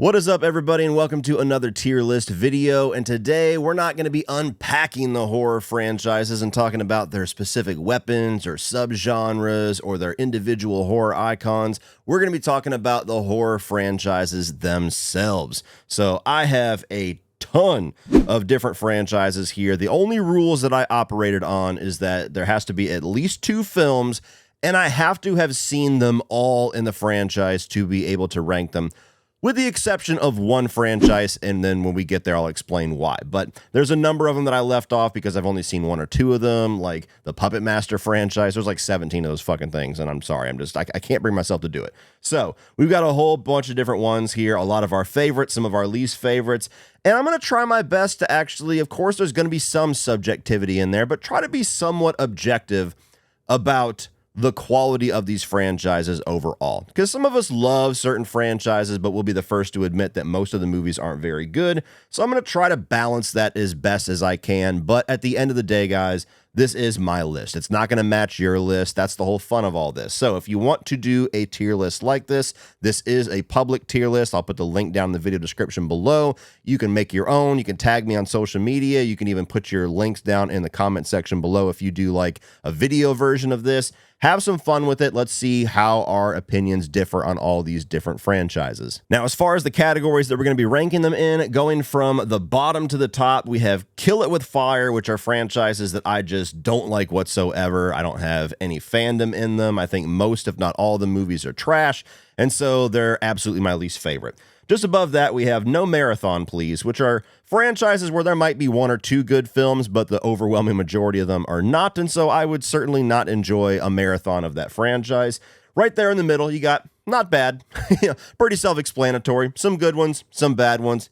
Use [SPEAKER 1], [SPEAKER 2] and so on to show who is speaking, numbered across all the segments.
[SPEAKER 1] What is up, everybody, and welcome to another tier list video. And today we're not going to be unpacking the horror franchises and talking about their specific weapons or subgenres or their individual horror icons. We're going to be talking about the horror franchises themselves. So I have a ton of different franchises here. The only rules that I operated on is that there has to be at least 2 films, and I have to have seen them all in the franchise to be able to rank them, with the exception of one franchise, and then when we get there, I'll explain why. But there's a number of them that I left off because I've only seen 1 or 2 of them, like the Puppet Master franchise. There's like 17 of those fucking things, and I'm sorry, I can't bring myself to do it. So we've got a whole bunch of different ones here, a lot of our favorites, some of our least favorites, and I'm going to try my best to actually, of course, there's going to be some subjectivity in there, but try to be somewhat objective about the quality of these franchises overall. Because some of us love certain franchises, but we'll be the first to admit that most of the movies aren't very good. So I'm going to try to balance that as best as I can. But at the end of the day, guys, this is my list. It's not going to match your list. That's the whole fun of all this. So if you want to do a tier list like this, this is a public tier list. I'll put the link down in the video description below. You can make your own. You can tag me on social media. You can even put your links down in the comment section below if you do like a video version of this. Have some fun with it. Let's see how our opinions differ on all these different franchises. Now, as far as the categories that we're going to be ranking them in, going from the bottom to the top, we have Kill It With Fire, which are franchises that I just don't like whatsoever. I don't have any fandom in them. I think most, if not all, the movies are trash, and so they're absolutely my least favorite. Just above that, we have No Marathon Please, which are franchises where there might be 1 or 2 good films, but the overwhelming majority of them are not, and so I would certainly not enjoy a marathon of that franchise. Right there in the middle, you got not bad, pretty self-explanatory, some good ones, some bad ones,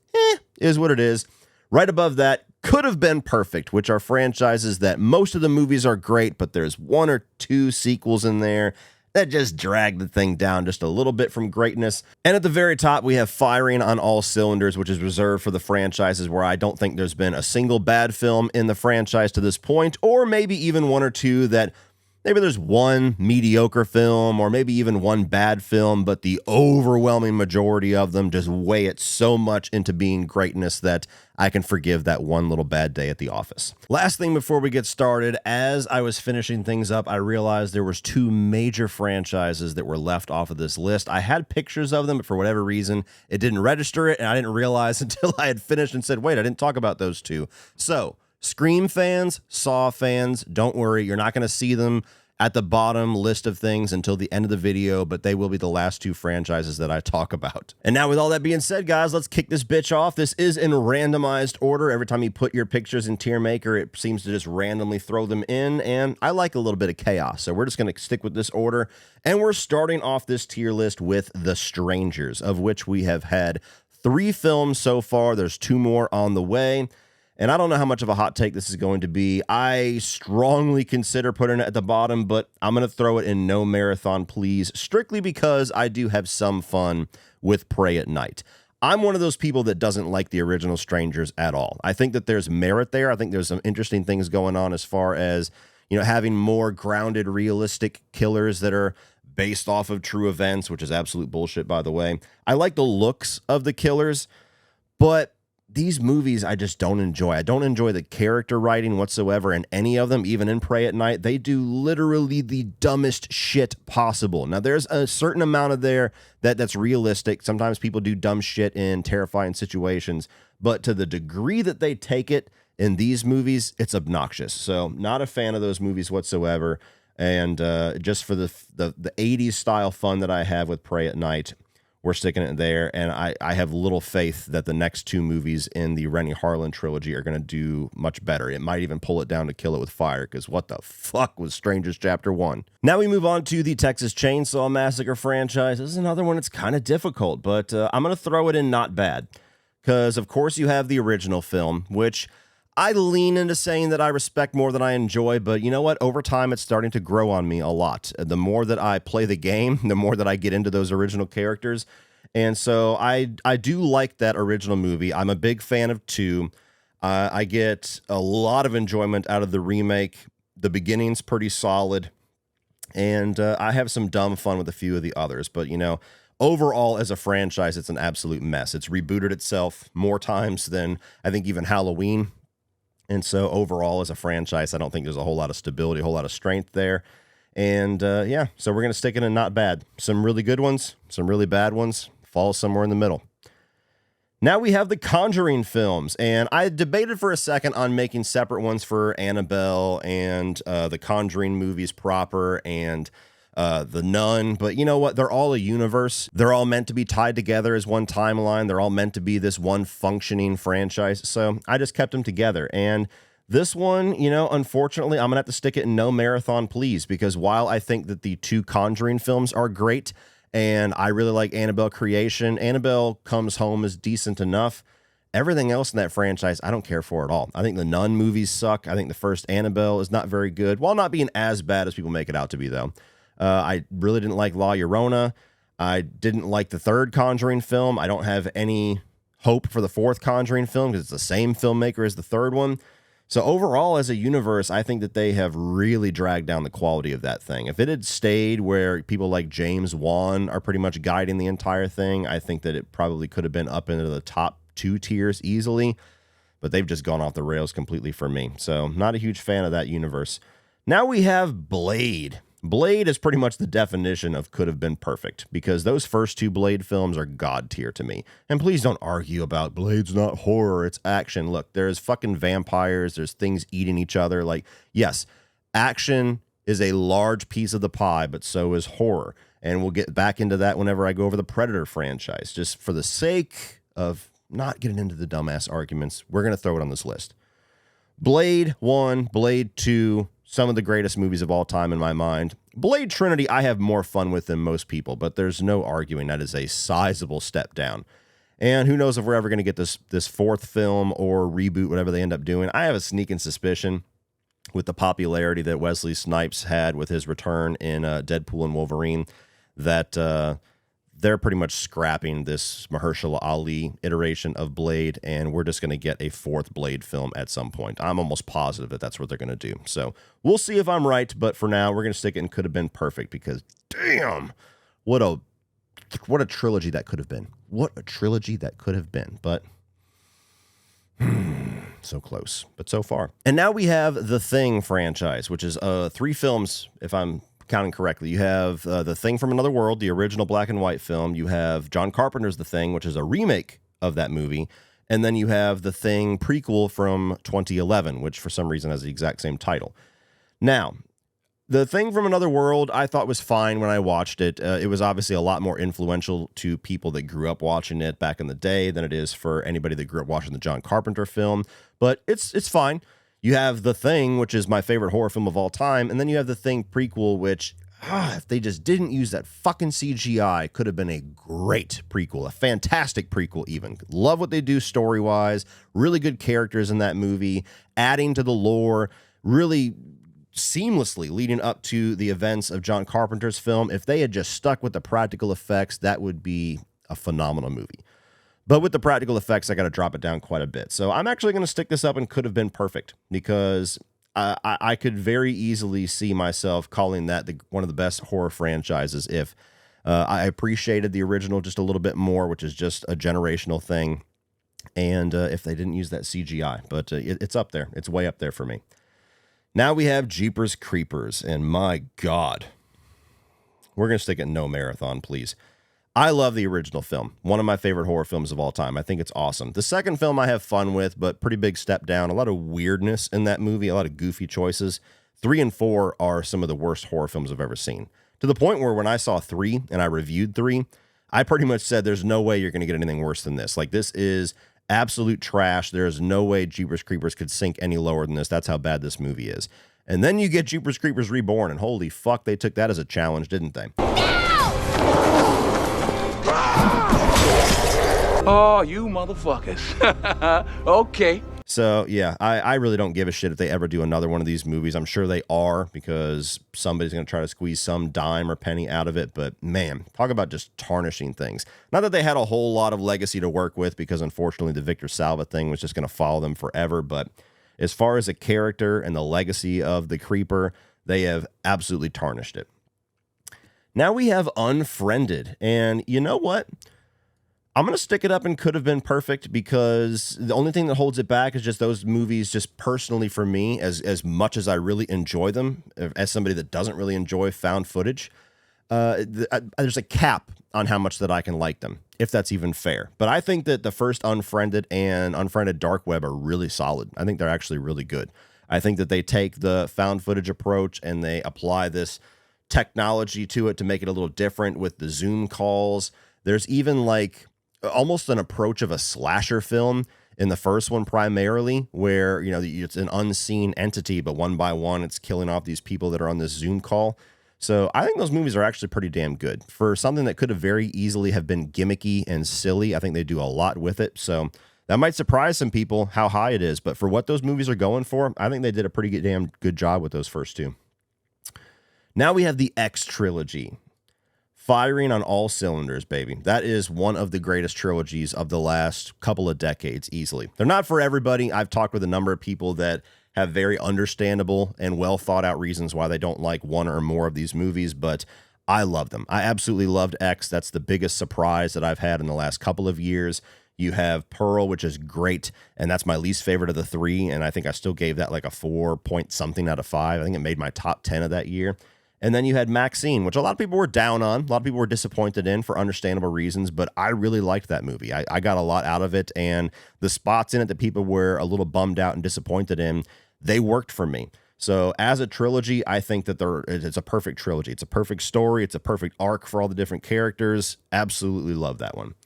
[SPEAKER 1] is what it is. Right above that, Could Have Been Perfect, which are franchises that most of the movies are great, but there's 1 or 2 sequels in there that just dragged the thing down just a little bit from greatness. And at the very top, we have Firing on All Cylinders, which is reserved for the franchises where I don't think there's been a single bad film in the franchise to this point, or maybe even 1 or 2 that maybe there's 1 mediocre film or maybe even 1 bad film, but the overwhelming majority of them just weigh it so much into being greatness that I can forgive that 1 little bad day at the office. Last thing before we get started, as I was finishing things up, I realized there was 2 major franchises that were left off of this list. I had pictures of them, but for whatever reason, it didn't register it, and I didn't realize until I had finished and said, wait, I didn't talk about those 2. So, Scream fans, Saw fans, don't worry, you're not going to see them at the bottom list of things until the end of the video, but they will be the last 2 franchises that I talk about. And now with all that being said, guys, let's kick this bitch off. This is in randomized order. Every time you put your pictures in Tier Maker, it seems to just randomly throw them in, and I like a little bit of chaos, so we're just going to stick with this order. And we're starting off this tier list with The Strangers, of which we have had 3 films so far. There's 2 more on the way. And I don't know how much of a hot take this is going to be. I strongly consider putting it at the bottom, but I'm going to throw it in No Marathon Please, strictly because I do have some fun with Prey at Night. I'm one of those people that doesn't like the original Strangers at all. I think that there's merit there. I think there's some interesting things going on as far as, having more grounded, realistic killers that are based off of true events, which is absolute bullshit, by the way. I like the looks of the killers, but these movies I just don't enjoy. I don't enjoy the character writing whatsoever in any of them, even in Prey at Night. They do literally the dumbest shit possible. Now, there's a certain amount of there that's realistic. Sometimes people do dumb shit in terrifying situations, but to the degree that they take it in these movies, it's obnoxious. So not a fan of those movies whatsoever. And just for the 80s style fun that I have with Prey at Night, we're sticking it there, and I have little faith that the next 2 movies in the Rennie Harlan trilogy are going to do much better. It might even pull it down to Kill It With Fire, because what the fuck was Strangers Chapter 1? Now we move on to the Texas Chainsaw Massacre franchise. This is another one that's kind of difficult, but I'm going to throw it in not bad, because of course you have the original film, which I lean into saying that I respect more than I enjoy, but you know what? Over time, it's starting to grow on me a lot. The more that I play the game, the more that I get into those original characters. And so I do like that original movie. I'm a big fan of 2. I get a lot of enjoyment out of the remake. The beginning's pretty solid. And I have some dumb fun with a few of the others. But, overall, as a franchise, it's an absolute mess. It's rebooted itself more times than I think even Halloween. And so overall, as a franchise, I don't think there's a whole lot of stability, a whole lot of strength there. And yeah, so we're going to stick it in not bad. Some really good ones, some really bad ones, fall somewhere in the middle. Now we have the Conjuring films, and I debated for a second on making separate ones for Annabelle and the Conjuring movies proper and the Nun, but you know what? They're all a universe. They're all meant to be tied together as one timeline. They're all meant to be this one functioning franchise, so I just kept them together. And this one, you know, unfortunately, I'm going to have to stick it in no marathon, please, because while I think that the two Conjuring films are great, and I really like Annabelle Creation, Annabelle Comes Home is decent enough. Everything else in that franchise, I don't care for at all. I think the Nun movies suck. I think the first Annabelle is not very good, while not being as bad as people make it out to be, though. I really didn't like La Llorona. I didn't like the third Conjuring film. I don't have any hope for the fourth Conjuring film because it's the same filmmaker as the third one. So overall, as a universe, I think that they have really dragged down the quality of that thing. If it had stayed where people like James Wan are pretty much guiding the entire thing, I think that it probably could have been up into the top 2 tiers easily, but they've just gone off the rails completely for me. So not a huge fan of that universe. Now we have Blade. Blade is pretty much the definition of could have been perfect, because those first 2 Blade films are god tier to me. And please don't argue about Blade's not horror, it's action. Look, there's fucking vampires, there's things eating each other. Like, yes, action is a large piece of the pie, but so is horror. And we'll get back into that whenever I go over the Predator franchise. Just for the sake of not getting into the dumbass arguments, we're going to throw it on this list. Blade 1, Blade 2, some of the greatest movies of all time in my mind. Blade Trinity, I have more fun with than most people, but there's no arguing that is a sizable step down. And who knows if we're ever going to get this fourth film or reboot, whatever they end up doing. I have a sneaking suspicion with the popularity that Wesley Snipes had with his return in Deadpool and Wolverine that they're pretty much scrapping this Mahershala Ali iteration of Blade, and we're just going to get a fourth Blade film at some point. I'm almost positive that that's what they're going to do. So we'll see if I'm right, but for now, we're going to stick it in could have been perfect, because damn, what a trilogy that could have been. What a trilogy that could have been, but so close, but so far. And now we have the Thing franchise, which is 3 films, if I'm counting correctly. You have The Thing from Another World, the original black and white film. You have John Carpenter's The Thing, which is a remake of that movie. And then you have The Thing prequel from 2011, which for some reason has the exact same title. Now, The Thing from Another World, I thought was fine when I watched it. It was obviously a lot more influential to people that grew up watching it back in the day than it is for anybody that grew up watching the John Carpenter film. But it's fine. You have The Thing, which is my favorite horror film of all time, and then you have The Thing prequel, which, if they just didn't use that fucking CGI, could have been a great prequel, a fantastic prequel even. Love what they do story-wise, really good characters in that movie, adding to the lore, really seamlessly leading up to the events of John Carpenter's film. If they had just stuck with the practical effects, that would be a phenomenal movie. But with the practical effects, I got to drop it down quite a bit. So I'm actually going to stick this up and could have been perfect, because I could very easily see myself calling that one of the best horror franchises if I appreciated the original just a little bit more, which is just a generational thing, and if they didn't use that CGI. But it's up there. It's way up there for me. Now we have Jeepers Creepers, and my God, we're going to stick it in no marathon, please. I love the original film. One of my favorite horror films of all time. I think it's awesome. The second film I have fun with, but pretty big step down. A lot of weirdness in that movie, a lot of goofy choices. 3 and 4 are some of the worst horror films I've ever seen. To the point where when I saw 3 and I reviewed 3, I pretty much said there's no way you're going to get anything worse than this. Like, this is absolute trash. There's no way Jeepers Creepers could sink any lower than this. That's how bad this movie is. And then you get Jeepers Creepers Reborn, and holy fuck, they took that as a challenge, didn't they?
[SPEAKER 2] Oh, you motherfuckers. Okay.
[SPEAKER 1] So, yeah, I really don't give a shit if they ever do another one of these movies. I'm sure they are, because somebody's going to try to squeeze some dime or penny out of it. But, man, talk about just tarnishing things. Not that they had a whole lot of legacy to work with, because, unfortunately, the Victor Salva thing was just going to follow them forever. But as far as a character and the legacy of the Creeper, they have absolutely tarnished it. Now we have Unfriended, and you know what? I'm going to stick it up and could have been perfect because the only thing that holds it back is just those movies, just personally for me, as much as I really enjoy them, as somebody that doesn't really enjoy found footage, there's a cap on how much that I can like them, if that's even fair. But I think that the first Unfriended and Unfriended Dark Web are really solid. I think they're actually really good. I think that they take the found footage approach and they apply this technology to it to make it a little different with the Zoom calls. There's even like almost an approach of a slasher film in the first one primarily, where, you know, it's an unseen entity, but one by one it's killing off these people that are on this Zoom call. So I think those movies are actually pretty damn good. For something that could have very easily have been gimmicky and silly, I think they do a lot with it. So that might surprise some people how high it is, but for what those movies are going for, I think they did a pretty damn good job with those first two. Now we have the X trilogy. Firing on all cylinders, baby. That is one of the greatest trilogies of the last couple of decades, easily. They're not for everybody. I've talked with a number of people that have very understandable and well thought out reasons why they don't like one or more of these movies, but I love them. I absolutely loved X. That's the biggest surprise that I've had in the last couple of years. You have Pearl, which is great, and that's my least favorite of the three, and I think I still gave that like a 4 point something out of 5. I think it made my top 10 of that year. And then you had Maxine, which a lot of people were down on. A lot of people were disappointed in for understandable reasons, but I really liked that movie. I got a lot out of it, and the spots in it that people were a little bummed out and disappointed in, they worked for me. So as a trilogy, I think that it's a perfect trilogy. It's a perfect story. It's a perfect arc for all the different characters. Absolutely love that one.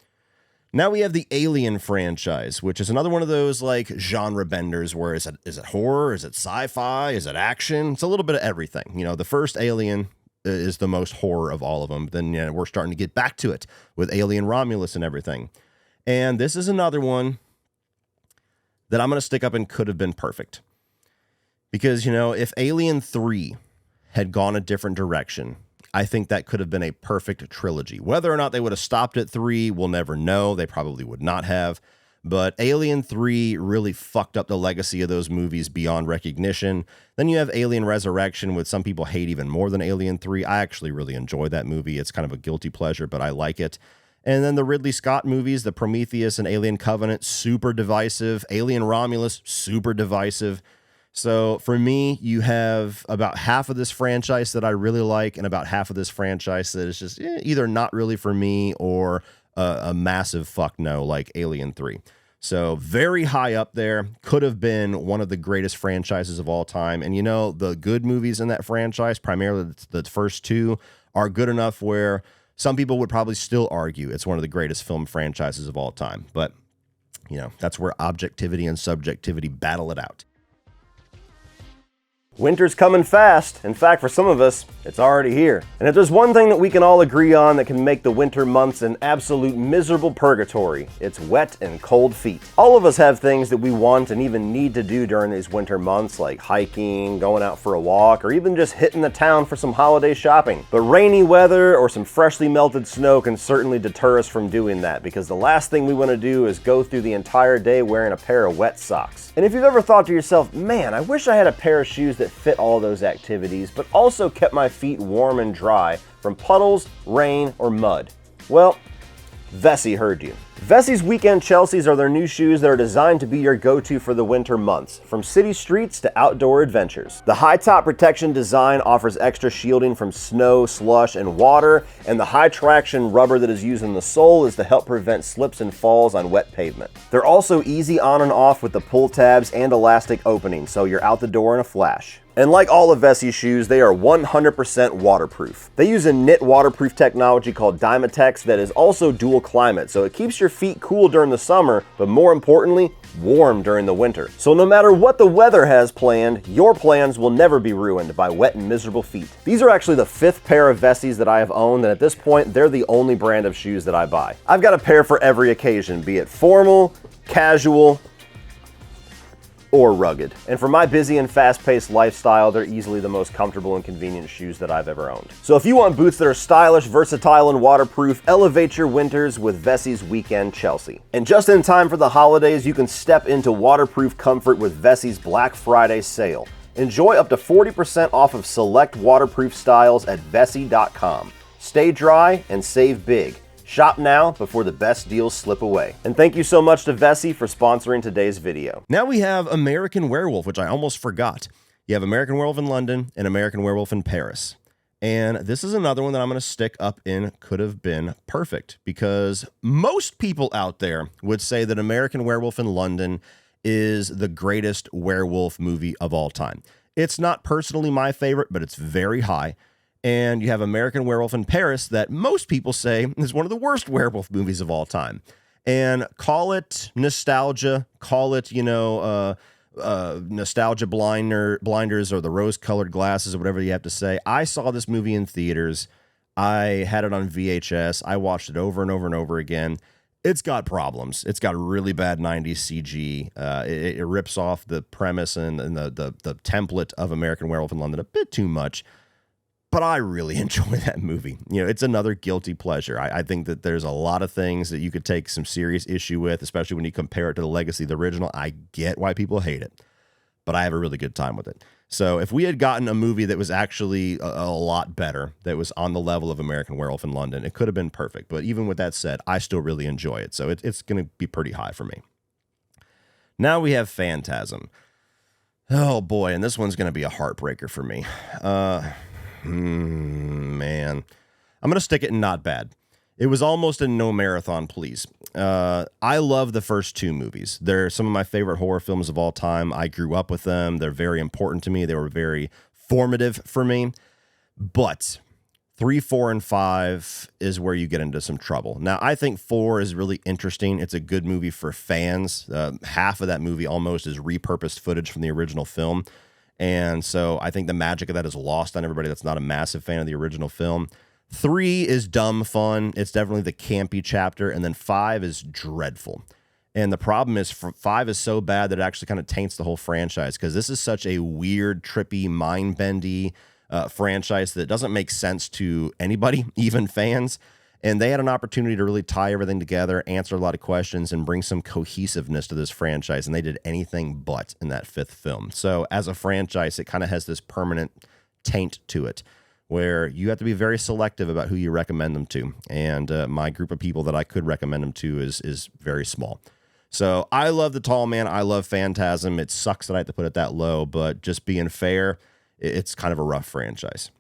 [SPEAKER 1] Now we have the Alien franchise, which is another one of those like genre benders where is it horror? Is it sci-fi? Is it action? It's a little bit of everything. You know, the first Alien is the most horror of all of them. Then, you know, we're starting to get back to it with Alien Romulus and everything. And this is another one that I'm going to stick up and could have been perfect. Because, you know, if Alien 3 had gone a different direction, I think that could have been a perfect trilogy. Whether or not they would have stopped at 3, we'll never know. They probably would not have. But Alien 3 really fucked up the legacy of those movies beyond recognition. Then you have Alien Resurrection, which some people hate even more than Alien 3. I actually really enjoy that movie. It's kind of a guilty pleasure, but I like it. And then the Ridley Scott movies, the Prometheus and Alien Covenant, super divisive. Alien Romulus, super divisive. So for me, you have about half of this franchise that I really like and about half of this franchise that is just either not really for me or a massive fuck no, like Alien 3. So very high up there, could have been one of the greatest franchises of all time. And you know, the good movies in that franchise, primarily the first two, are good enough where some people would probably still argue it's one of the greatest film franchises of all time. But, you know, that's where objectivity and subjectivity battle it out. Winter's coming fast. In fact, for some of us, it's already here. And if there's one thing that we can all agree on that can make the winter months an absolute miserable purgatory, it's wet and cold feet. All of us have things that we want and even need to do during these winter months, like hiking, going out for a walk, or even just hitting the town for some holiday shopping. But rainy weather or some freshly melted snow can certainly deter us from doing that, because the last thing we want to do is go through the entire day wearing a pair of wet socks. And if you've ever thought to yourself, man, I wish I had a pair of shoes that fit all those activities, but also kept my feet warm and dry from puddles, rain, or mud. Well, Vessi heard you. Vessi's Weekend Chelseas are their new shoes that are designed to be your go-to for the winter months, from city streets to outdoor adventures. The high-top protection design offers extra shielding from snow, slush, and water, and the high-traction rubber that is used in the sole is to help prevent slips and falls on wet pavement. They're also easy on and off with the pull tabs and elastic opening, so you're out the door in a flash. And like all of Vessi's shoes, they are 100% waterproof. They use a knit waterproof technology called Dymatex that is also dual climate, so it keeps your feet cool during the summer, but more importantly, warm during the winter. So no matter what the weather has planned, your plans will never be ruined by wet and miserable feet. These are actually the 5th pair of Vessis that I have owned, and at this point, they're the only brand of shoes that I buy. I've got a pair for every occasion, be it formal, casual, or rugged. And for my busy and fast-paced lifestyle, they're easily the most comfortable and convenient shoes that I've ever owned. So if you want boots that are stylish, versatile, and waterproof, elevate your winters with Vessi's Weekend Chelsea. And just in time for the holidays, you can step into waterproof comfort with Vessi's Black Friday sale. Enjoy up to 40% off of select waterproof styles at Vessi.com. Stay dry and save big. Shop now before the best deals slip away. And thank you so much to Vessi for sponsoring today's video. Now we have American Werewolf, which I almost forgot. You have American Werewolf in London and American Werewolf in Paris. And this is another one that I'm going to stick up in Could Have Been Perfect, because most people out there would say that American Werewolf in London is the greatest werewolf movie of all time. It's not personally my favorite, but it's very high. And you have American Werewolf in Paris that most people say is one of the worst werewolf movies of all time. And call it nostalgia, call it, nostalgia blinders or the rose-colored glasses or whatever you have to say. I saw this movie in theaters. I had it on VHS. I watched it over and over and over again. It's got problems. It's got really bad 90s CG. It rips off the premise and the template of American Werewolf in London a bit too much. But I really enjoy that movie. It's another guilty pleasure. I think that there's a lot of things that you could take some serious issue with, especially when you compare it to the legacy of the original. I get why people hate it, but I have a really good time with it. So if we had gotten a movie that was actually a lot better, that was on the level of American Werewolf in London, it could have been perfect. But even with that said, I still really enjoy it. So it's going to be pretty high for me. Now we have Phantasm. Oh boy, and this one's going to be a heartbreaker for me. Man, I'm going to stick it in not bad. It was almost a no marathon, please. I love the first two movies. They're some of my favorite horror films of all time. I grew up with them. They're very important to me. They were very formative for me. But 3, 4, and 5 is where you get into some trouble. Now, I think 4 is really interesting. It's a good movie for fans. Half of that movie almost is repurposed footage from the original film. And so I think the magic of that is lost on everybody that's not a massive fan of the original film. 3 is dumb fun. It's definitely the campy chapter. And then 5 is dreadful. And the problem is 5 is so bad that it actually kind of taints the whole franchise, because this is such a weird, trippy, mind-bendy franchise that doesn't make sense to anybody, even fans. And they had an opportunity to really tie everything together, answer a lot of questions, and bring some cohesiveness to this franchise. And they did anything but in that 5th film. So as a franchise, it kind of has this permanent taint to it, where you have to be very selective about who you recommend them to. And my group of people that I could recommend them to is very small. So I love The Tall Man. I love Phantasm. It sucks that I have to put it that low, but just being fair, it's kind of a rough franchise.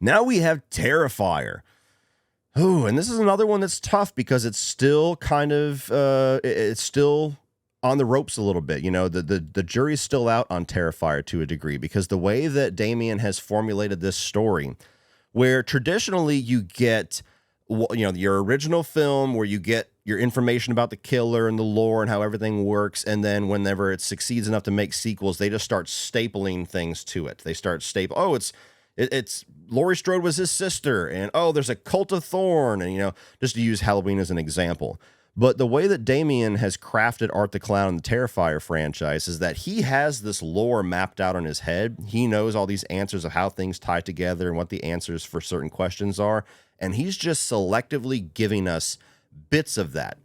[SPEAKER 1] Now we have Terrifier. Oh, and this is another one that's tough because it's still kind of, it's still on the ropes a little bit. The jury's still out on Terrifier to a degree, because the way that Damien has formulated this story, where traditionally you get, your original film where you get your information about the killer and the lore and how everything works, and then whenever it succeeds enough to make sequels, they just start stapling things to it. They start it's Laurie Strode was his sister, and there's a cult of Thorn, and just to use Halloween as an example. But the way that Damien has crafted Art the Clown and the Terrifier franchise is that he has this lore mapped out on his head. He knows all these answers of how things tie together and what the answers for certain questions are, and he's just selectively giving us bits of that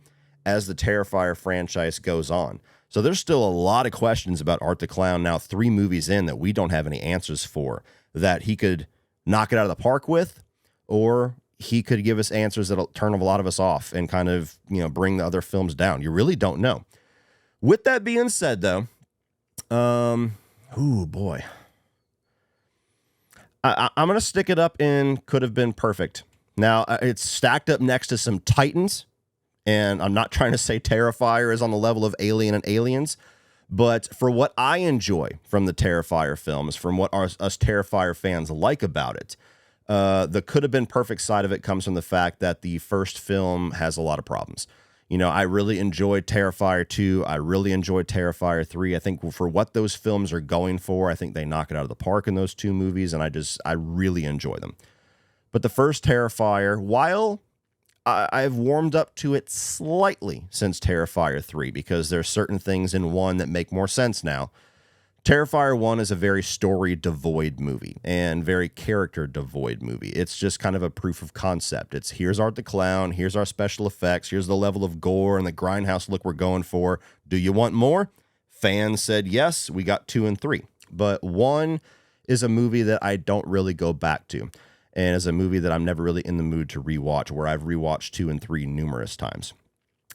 [SPEAKER 1] as the Terrifier franchise goes on. So there's still a lot of questions about Art the Clown now 3 movies in that we don't have any answers for, that he could knock it out of the park with, or he could give us answers that'll turn a lot of us off and kind of, bring the other films down. You really don't know. With that being said, though, oh boy, I'm going to stick it up in Could Have Been Perfect. Now, it's stacked up next to some Titans, and I'm not trying to say Terrifier is on the level of Alien and Aliens, but for what I enjoy from the Terrifier films, from what us Terrifier fans like about it, the Could Have Been Perfect side of it comes from the fact that the first film has a lot of problems. I really enjoyed Terrifier 2. I really enjoyed Terrifier 3. I think for what those films are going for, I think they knock it out of the park in those 2 movies, and I really enjoy them. But the first Terrifier, while I've warmed up to it slightly since Terrifier 3, because there's certain things in 1 that make more sense now, Terrifier 1 is a very story-devoid movie and very character-devoid movie. It's just kind of a proof of concept. It's here's Art the Clown, here's our special effects, here's the level of gore and the grindhouse look we're going for. Do you want more? Fans said yes, we got 2 and 3. But 1 is a movie that I don't really go back to. and is a movie that I'm never really in the mood to rewatch, where I've rewatched 2 and 3 numerous times.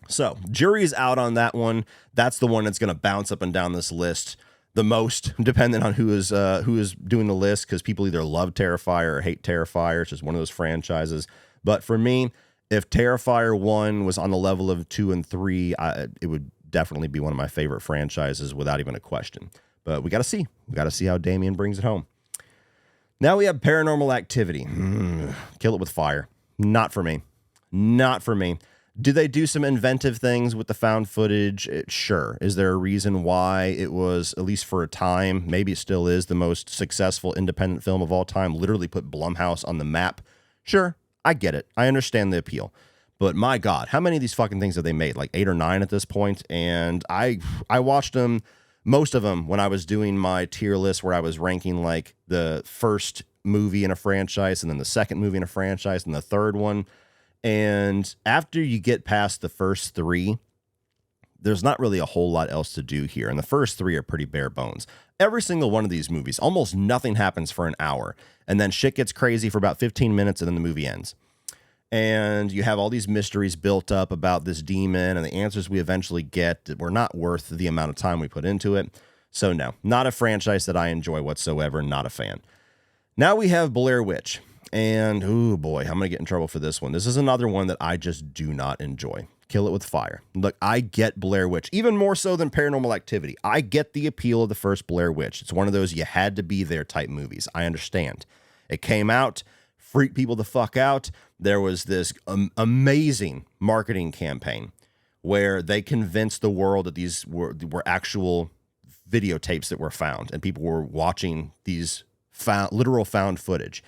[SPEAKER 1] So, jury's out on that one. That's the one that's going to bounce up and down this list the most, depending on who is doing the list, because people either love Terrifier or hate Terrifier. It's just one of those franchises. But for me, if Terrifier 1 was on the level of 2 and 3, it would definitely be one of my favorite franchises without even a question. But we got to see. We got to see how Damien brings it home. Now we have Paranormal Activity. Kill it with fire. Not for me. Not for me. Do they do some inventive things with the found footage? Sure. Is there a reason why it was, at least for a time, maybe it still is, the most successful independent film of all time, literally put Blumhouse on the map? Sure. I get it. I understand the appeal. But my God, how many of these fucking things have they made? Like 8 or 9 at this point? And I watched them, most of them, when I was doing my tier list where I was ranking like the first movie in a franchise and then the second movie in a franchise and the third one. And after you get past the first 3, there's not really a whole lot else to do here. And the first 3 are pretty bare bones. Every single one of these movies, almost nothing happens for an hour. And then shit gets crazy for about 15 minutes and then the movie ends. And you have all these mysteries built up about this demon, and the answers we eventually get were not worth the amount of time we put into it. So no, not a franchise that I enjoy whatsoever, not a fan. Now we have Blair Witch. And, oh boy, I'm going to get in trouble for this one. This is another one that I just do not enjoy. Kill it with fire. Look, I get Blair Witch, even more so than Paranormal Activity. I get the appeal of the first Blair Witch. It's one of those you had to be there type movies. I understand. It came out, freaked people the fuck out. There was this amazing marketing campaign where they convinced the world that these were actual videotapes that were found, and people were watching these literal found footage.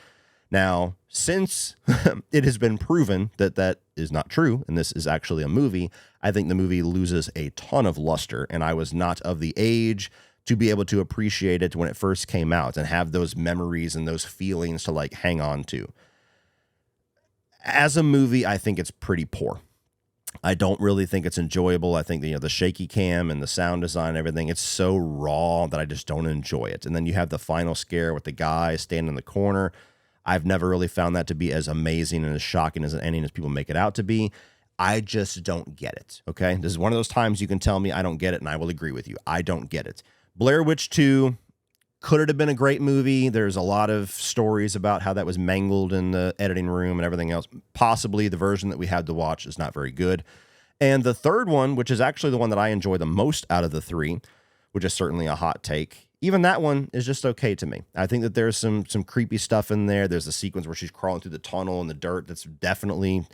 [SPEAKER 1] Now, since it has been proven that that is not true, and this is actually a movie, I think the movie loses a ton of luster, and I was not of the age to be able to appreciate it when it first came out and have those memories and those feelings to like hang on to. As a movie, I think it's pretty poor. I don't really think it's enjoyable. I think the shaky cam and the sound design and everything, it's so raw that I just don't enjoy it. And then you have the final scare with the guy standing in the corner. I've never really found that to be as amazing and as shocking as an ending as people make it out to be. I just don't get it, okay? This is one of those times you can tell me I don't get it, and I will agree with you. I don't get it. Blair Witch 2, could it have been a great movie? There's a lot of stories about how that was mangled in the editing room and everything else. Possibly the version that we had to watch is not very good. And the third one, which is actually the one that I enjoy the most out of the 3, which is certainly a hot take, even that one is just okay to me. I think that there's some creepy stuff in there. There's a sequence where she's crawling through the tunnel in the dirt that's definitely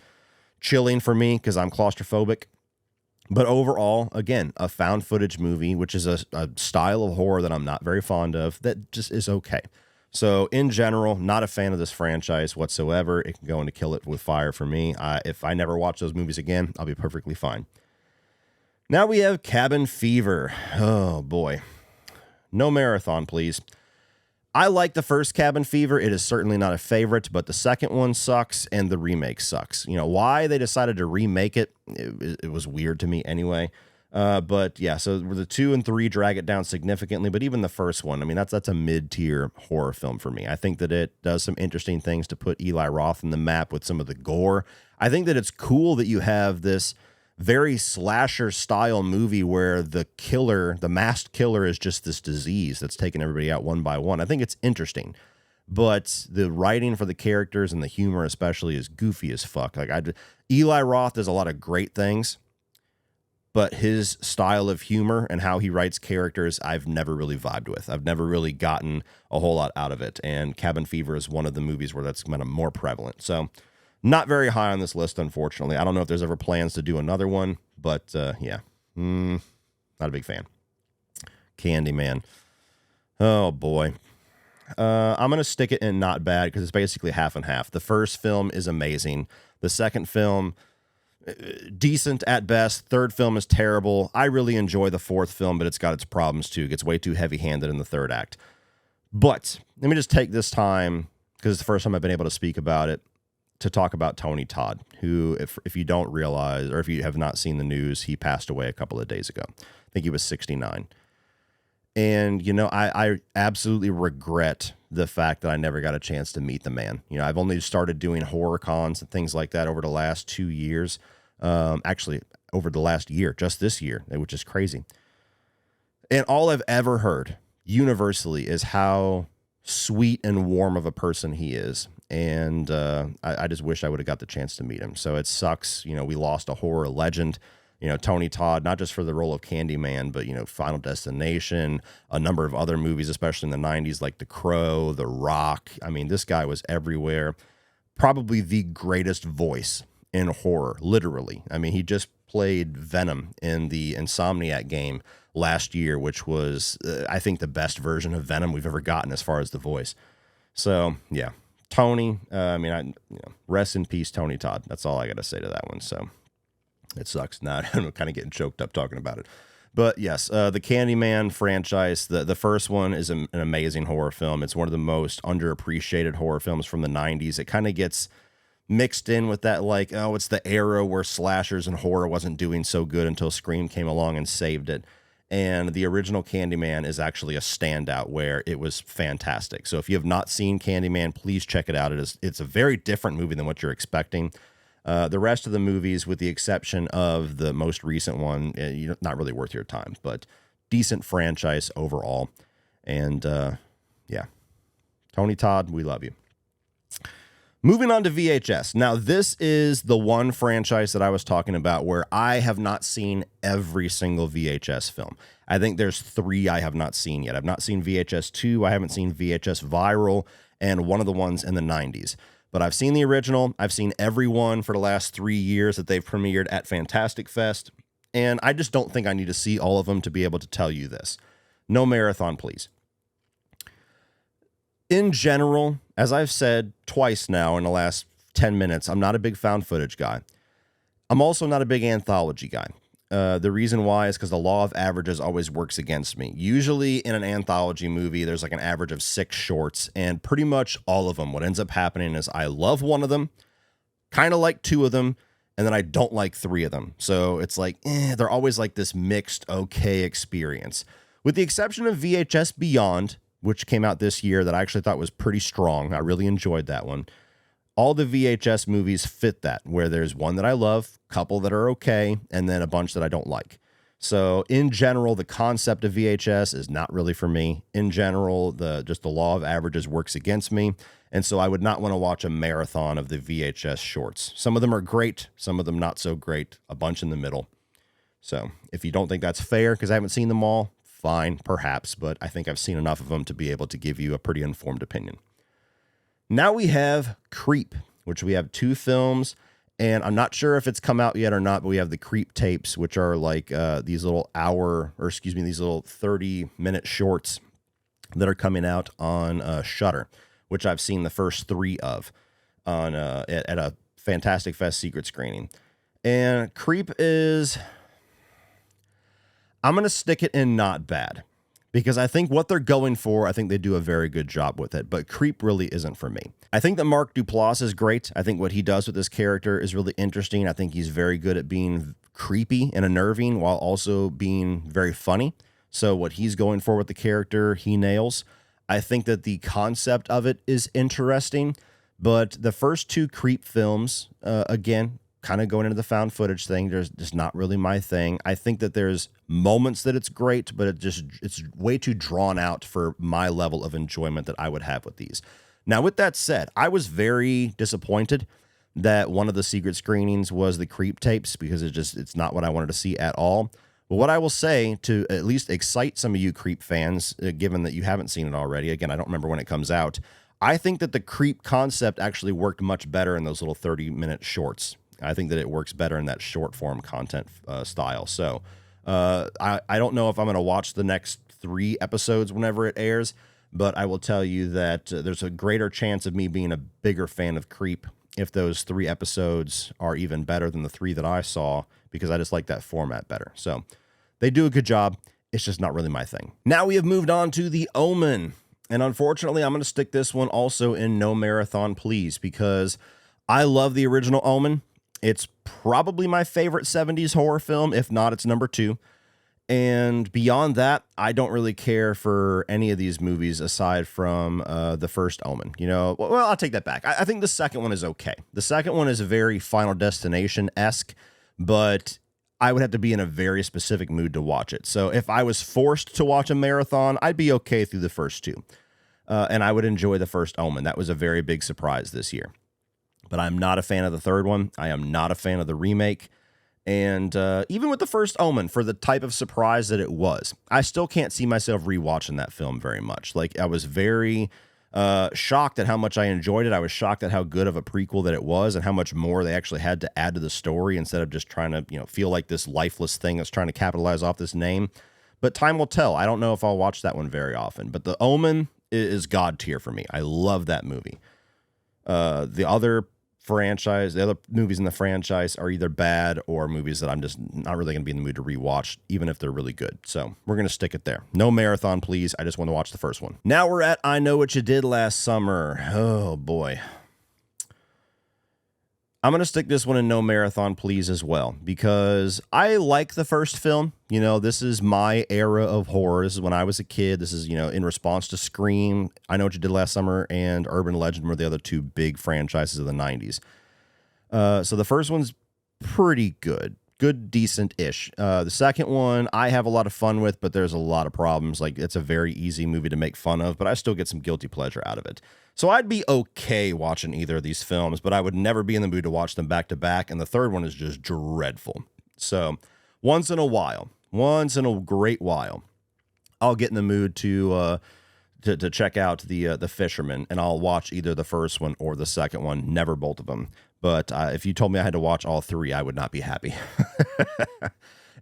[SPEAKER 1] chilling for me because I'm claustrophobic. But overall, again, a found footage movie, which is a style of horror that I'm not very fond of, that just is okay. So in general, not a fan of this franchise whatsoever. It can go into Kill It with Fire for me. If I never watch those movies again, I'll be perfectly fine. Now we have Cabin Fever. Oh boy. No marathon, please. I like the first Cabin Fever. It is certainly not a favorite, but the second one sucks and the remake sucks. Why they decided to remake it, it was weird to me anyway. But yeah, so the 2 and 3 drag it down significantly, but even the first one, I mean, that's a mid-tier horror film for me. I think that it does some interesting things to put Eli Roth in the map with some of the gore. I think that it's cool that you have this very slasher style movie where the masked killer is just this disease that's taking everybody out one by one. I think it's interesting, but the writing for the characters and the humor especially is goofy as fuck. Eli Roth does a lot of great things, but his style of humor and how he writes characters, I've never really vibed with. I've never really gotten a whole lot out of it. And Cabin Fever is one of the movies where that's kind of more prevalent. So not very high on this list, unfortunately. I don't know if there's ever plans to do another one, but yeah, not a big fan. Candyman. Oh, boy. I'm going to stick it in not bad because it's basically half and half. The first film is amazing. The second film, decent at best. Third film is terrible. I really enjoy the fourth film, but it's got its problems too. It gets way too heavy-handed in the third act. But let me just take this time, because it's the first time I've been able to speak about it, to talk about Tony Todd, who, if you don't realize, or if you have not seen the news, he passed away a couple of days ago. I think he was 69. And, I absolutely regret the fact that I never got a chance to meet the man. I've only started doing horror cons and things like that over the last 2 years. Actually, over the last year, just this year, which is crazy. And all I've ever heard universally is how sweet and warm of a person he is. And I just wish I would have got the chance to meet him. So it sucks. We lost a horror legend. Tony Todd, not just for the role of Candyman, but, Final Destination, a number of other movies, especially in the 90s, like The Crow, The Rock. I mean, this guy was everywhere. Probably the greatest voice in horror, literally. I mean, he just played Venom in the Insomniac game last year, which was, I think, the best version of Venom we've ever gotten as far as the voice. So, yeah. Tony, rest in peace, Tony Todd. That's all I got to say to that one. So it sucks. Now I'm kind of getting choked up talking about it. But yes, the Candyman franchise, the first one is an amazing horror film. It's one of the most underappreciated horror films from the 90s. It kind of gets mixed in with that, like, oh, it's the era where slashers and horror wasn't doing so good until Scream came along and saved it. And the original Candyman is actually a standout where it was fantastic. So if you have not seen Candyman, please check it out. It's a very different movie than what you're expecting. The rest of the movies, with the exception of the most recent one, not really worth your time, but decent franchise overall. And yeah, Tony Todd, we love you. Moving on to VHS. Now, this is the one franchise that I was talking about where I have not seen every single VHS film. I think there's 3 I have not seen yet. I've not seen VHS 2, I haven't seen VHS Viral, and one of the ones in the 90s. But I've seen the original. I've seen every one for the last 3 years that they've premiered at Fantastic Fest. And I just don't think I need to see all of them to be able to tell you this. No marathon, please. In general, as I've said twice now in the last 10 minutes, I'm not a big found footage guy. I'm also not a big anthology guy. The reason why is because the law of averages always works against me. Usually in an anthology movie, there's like an average of 6 shorts, and pretty much all of them, what ends up happening is I love one of them, kind of like 2 of them, and then I don't like 3 of them. So it's like, they're always like this mixed okay experience. With the exception of VHS Beyond, which came out this year, that I actually thought was pretty strong. I really enjoyed that one. All the VHS movies fit that, where there's one that I love, couple that are okay, and then a bunch that I don't like. So in general, the concept of VHS is not really for me. In general, the law of averages works against me. And so I would not want to watch a marathon of the VHS shorts. Some of them are great, some of them not so great, a bunch in the middle. So if you don't think that's fair, because I haven't seen them all, fine, perhaps, but I think I've seen enough of them to be able to give you a pretty informed opinion. Now we have Creep, which we have 2 films, and I'm not sure if it's come out yet or not, but we have the Creep tapes, which are like these little 30-minute shorts that are coming out on Shudder, which I've seen the first 3 of on at a Fantastic Fest secret screening. And Creep is, I'm going to stick it in not bad, because I think what they're going for, I think they do a very good job with it, but Creep really isn't for me. I think that Mark Duplass is great. I think what he does with this character is really interesting. I think he's very good at being creepy and unnerving while also being very funny. So what he's going for with the character, he nails. I think that the concept of it is interesting, but the first 2 Creep films, again, kind of going into the found footage thing, there's just not really my thing. I think that there's moments that it's great, but it's way too drawn out for my level of enjoyment that I would have with these. Now, with that said, I was very disappointed that one of the secret screenings was the Creep tapes, because it's not what I wanted to see at all. But what I will say, to at least excite some of you Creep fans, given that you haven't seen it already, again, I don't remember when it comes out, I think that the Creep concept actually worked much better in those little 30-minute shorts. I think that it works better in that short form content style. So I don't know if I'm going to watch the next 3 episodes whenever it airs, but I will tell you that there's a greater chance of me being a bigger fan of Creep if those 3 episodes are even better than the 3 that I saw, because I just like that format better. So they do a good job. It's just not really my thing. Now we have moved on to the Omen. And unfortunately, I'm going to stick this one also in no marathon, please, because I love the original Omen. It's probably my favorite 70s horror film. If not, it's number 2. And beyond that, I don't really care for any of these movies aside from the first Omen. Well, I'll take that back. I think the second one is okay. The second one is very Final Destination-esque, but I would have to be in a very specific mood to watch it. So if I was forced to watch a marathon, I'd be okay through the first two. And I would enjoy the first Omen. That was a very big surprise this year. But I'm not a fan of the third one. I am not a fan of the remake. And even with the first Omen, for the type of surprise that it was, I still can't see myself rewatching that film very much. Like, I was very shocked at how much I enjoyed it. I was shocked at how good of a prequel that it was and how much more they actually had to add to the story instead of just trying to, feel like this lifeless thing that's trying to capitalize off this name. But time will tell. I don't know if I'll watch that one very often. But the Omen is God tier for me. I love that movie. The other movies in the franchise are either bad or movies that I'm just not really going to be in the mood to rewatch, even if they're really good. So we're going to stick it there. No marathon, please. I just want to watch the first one. Now we're at I Know What You Did Last Summer. Oh, boy. I'm going to stick this one in no marathon, please, as well, because I like the first film. This is my era of horror. This is when I was a kid. This is, in response to Scream, I Know What You Did Last Summer, and Urban Legend were the other two big franchises of the 90s. So the first one's pretty good. Good, decent-ish. The second one, I have a lot of fun with, but there's a lot of problems. Like, it's a very easy movie to make fun of, but I still get some guilty pleasure out of it. So I'd be okay watching either of these films, but I would never be in the mood to watch them back to back, and the third one is just dreadful. So once in a great while, I'll get in the mood to check out the Fisherman, and I'll watch either the first one or the second one, never both of them. But if you told me I had to watch all three, I would not be happy.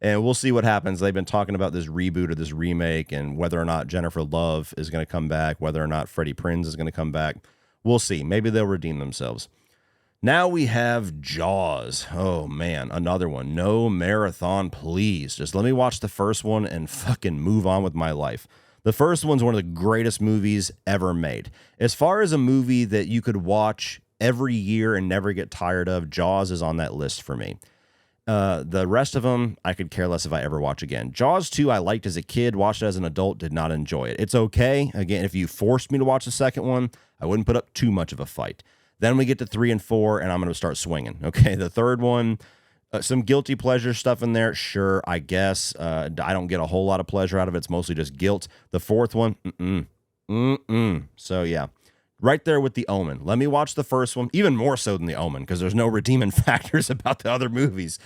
[SPEAKER 1] And we'll see what happens. They've been talking about this reboot or this remake and whether or not Jennifer Love is going to come back, whether or not Freddie Prinze is going to come back. We'll see. Maybe they'll redeem themselves. Now we have Jaws. Oh, man, another one. No marathon, please. Just let me watch the first one and fucking move on with my life. The first one's one of the greatest movies ever made. As far as a movie that you could watch every year and never get tired of, Jaws is on that list for me. The rest of them, I could care less if I ever watch again. Jaws 2, I liked as a kid, watched it as an adult, did not enjoy it. It's okay. Again, if you forced me to watch the second one, I wouldn't put up too much of a fight. Then we get to 3 and 4, and I'm going to start swinging. Okay, the third one, some guilty pleasure stuff in there. Sure, I guess. I don't get a whole lot of pleasure out of it. It's mostly just guilt. The fourth one, So, yeah. Right there with the Omen. Let me watch the first one, even more so than the Omen, because there's no redeeming factors about the other movies.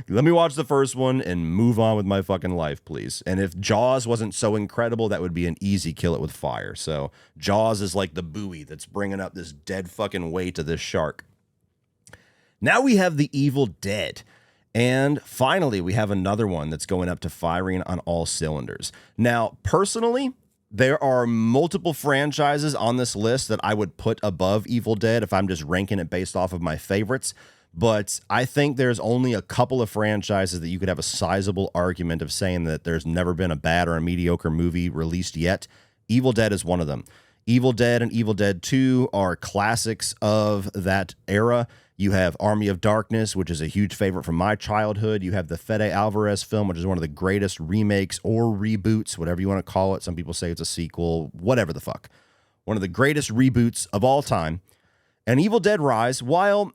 [SPEAKER 1] Let me watch the first one and move on with my fucking life, please. And if Jaws wasn't so incredible, that would be an easy kill it with fire. So Jaws is like the buoy that's bringing up this dead fucking weight to this shark. Now we have The Evil Dead. And finally, we have another one that's going up to firing on all cylinders. Now, personally, there are multiple franchises on this list that I would put above Evil Dead if I'm just ranking it based off of my favorites. But I think there's only a couple of franchises that you could have a sizable argument of saying that there's never been a bad or a mediocre movie released yet. Evil Dead is one of them. Evil Dead and Evil Dead 2 are classics of that era. You have Army of Darkness, which is a huge favorite from my childhood. You have the Fede Alvarez film, which is one of the greatest remakes or reboots, whatever you want to call it. Some people say it's a sequel, whatever the fuck. One of the greatest reboots of all time. And Evil Dead Rise, while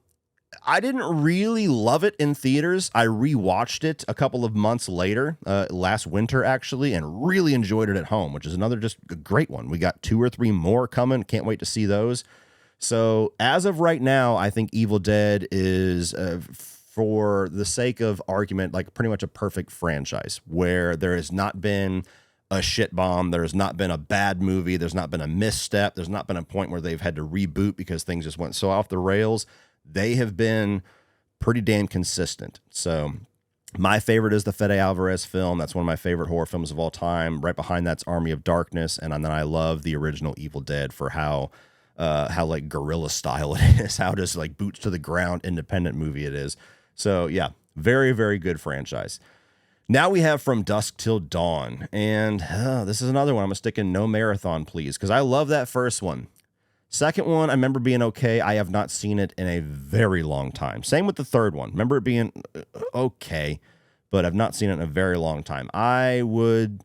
[SPEAKER 1] I didn't really love it in theaters, I rewatched it a couple of months later, last winter actually, and really enjoyed it at home, which is another just a great one. We got 2 or 3 more coming. Can't wait to see those. So as of right now, I think Evil Dead is, for the sake of argument, like pretty much a perfect franchise where there has not been a shit bomb. There has not been a bad movie. There's not been a misstep. There's not been a point where they've had to reboot because things just went so off the rails. They have been pretty damn consistent. So my favorite is the Fede Alvarez film. That's one of my favorite horror films of all time. Right behind that's Army of Darkness. And then I love the original Evil Dead for how like guerrilla style it is, how just like boots to the ground independent movie it is. So yeah, very, very good franchise. Now we have From Dusk Till Dawn. And this is another one. I'm going to stick in no marathon, please, because I love that first one. Second one, I remember being okay. I have not seen it in a very long time. Same with the third one. Remember it being okay. but I've not seen it in a very long time. I would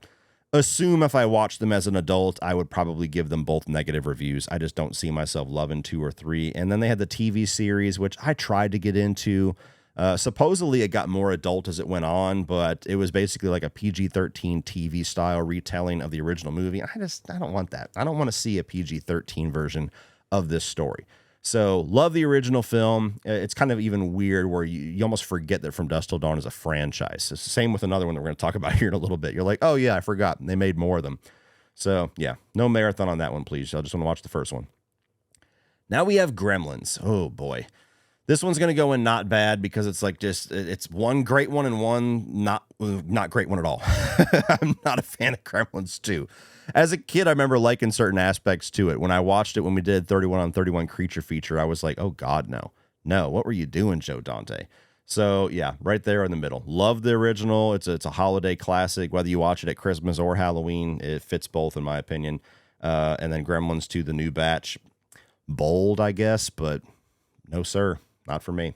[SPEAKER 1] assume if I watched them as an adult, I would probably give them both negative reviews. I just don't see myself loving 2 or 3. And then they had the TV series, which I tried to get into. Supposedly it got more adult as it went on, but it was basically like a PG-13 TV style retelling of the original movie. I don't want that. I don't want to see a PG-13 version of this story. So love the original film. It's kind of even weird where you almost forget that From Dusk Till Dawn is a franchise. It's the same with another one that we're going to talk about here in a little bit. You're like, oh yeah, I forgot. They made more of them. So yeah, no marathon on that one, please. I just want to watch the first one. Now we have Gremlins. Oh boy. This one's going to go in not bad because it's like it's one great one and one not great one at all. I'm not a fan of Gremlins 2. As a kid, I remember liking certain aspects to it. When I watched it, when we did 31 on 31 creature feature, I was like, oh God, no. No, what were you doing, Joe Dante? So yeah, right there in the middle. Love the original. It's a holiday classic. Whether you watch it at Christmas or Halloween, it fits both in my opinion. And then Gremlins 2, the new batch. Bold, I guess, but no, sir. Not for me.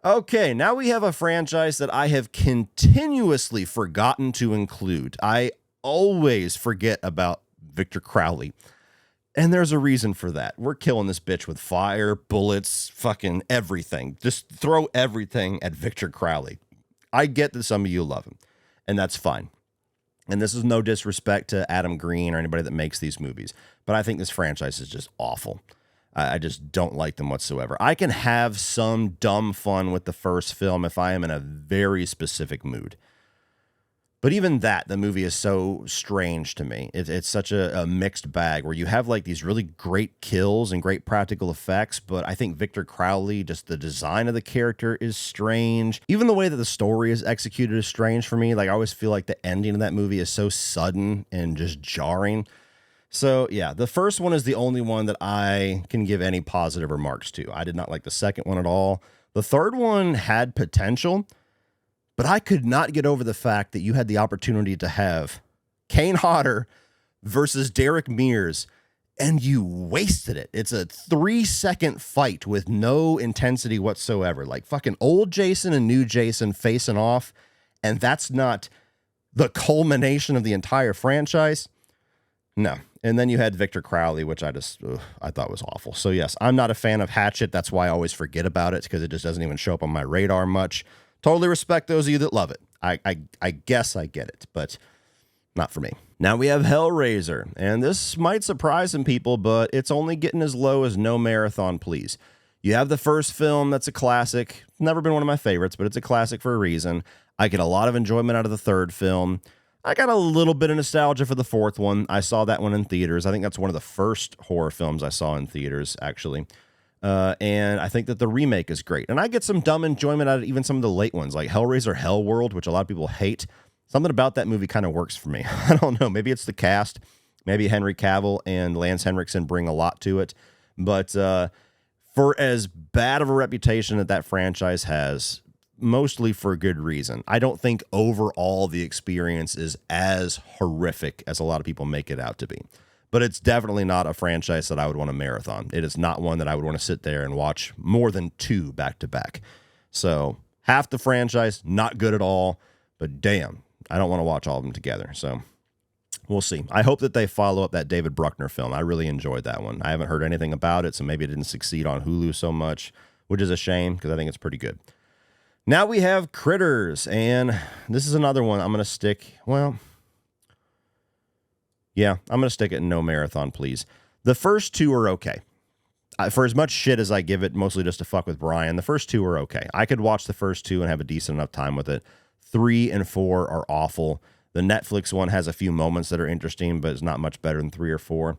[SPEAKER 1] Okay, now we have a franchise that I have continuously forgotten to include. I always forget about Victor Crowley. And there's a reason for that. We're killing this bitch with fire, bullets, fucking everything. Just throw everything at Victor Crowley. I get that some of you love him, and that's fine. And this is no disrespect to Adam Green or anybody that makes these movies, but I think this franchise is just awful. I just don't like them whatsoever. I can have some dumb fun with the first film if I am in a very specific mood. But even that, the movie is so strange to me. It's such a mixed bag where you have like these really great kills and great practical effects, but I think Victor Crowley, just the design of the character is strange. Even the way that the story is executed is strange for me. Like I always feel like the ending of that movie is so sudden and just jarring. So yeah, the first one is the only one that I can give any positive remarks to. I did not like the second one at all. The third one had potential, but I could not get over the fact that you had the opportunity to have Kane Hodder versus Derek Mears, and you wasted it. It's a 3-second fight with no intensity whatsoever. Like fucking old Jason and new Jason facing off, and that's not the culmination of the entire franchise. No. And then you had Victor Crowley, which I thought was awful. So yes, I'm not a fan of Hatchet. That's why I always forget about it, because it just doesn't even show up on my radar much. Totally respect those of you that love it. I guess I get it, but not for me. Now we have Hellraiser, and this might surprise some people, but it's only getting as low as no marathon, please. You have the first film, that's a classic. Never been one of my favorites, but it's a classic for a reason. I get a lot of enjoyment out of the third film. I got a little bit of nostalgia for the fourth one. I saw that one in theaters. I think that's one of the first horror films I saw in theaters, actually. And I think that the remake is great. And I get some dumb enjoyment out of even some of the late ones, like Hellraiser Hellworld, which a lot of people hate. Something about that movie kind of works for me. I don't know. Maybe it's the cast. Maybe Henry Cavill and Lance Henriksen bring a lot to it. But for as bad of a reputation that franchise has, mostly for good reason, I don't think overall the experience is as horrific as a lot of people make it out to be. But it's definitely not a franchise that I would want to marathon. It is not one that I would want to sit there and watch more than 2 back to back. So half the franchise, not good at all, but damn, I don't want to watch all of them together. So we'll see. I hope that they follow up that David Bruckner film. I really enjoyed that one. I haven't heard anything about it, so maybe it didn't succeed on Hulu so much, which is a shame because I think it's pretty good. Now we have Critters, and this is another one I'm going to stick, I'm going to stick it in no marathon, please. The first 2 are okay. For as much shit as I give it, mostly just to fuck with Brian, the first 2 are okay. I could watch the first 2 and have a decent enough time with it. 3 and 4 are awful. The Netflix one has a few moments that are interesting, but it's not much better than 3 or 4.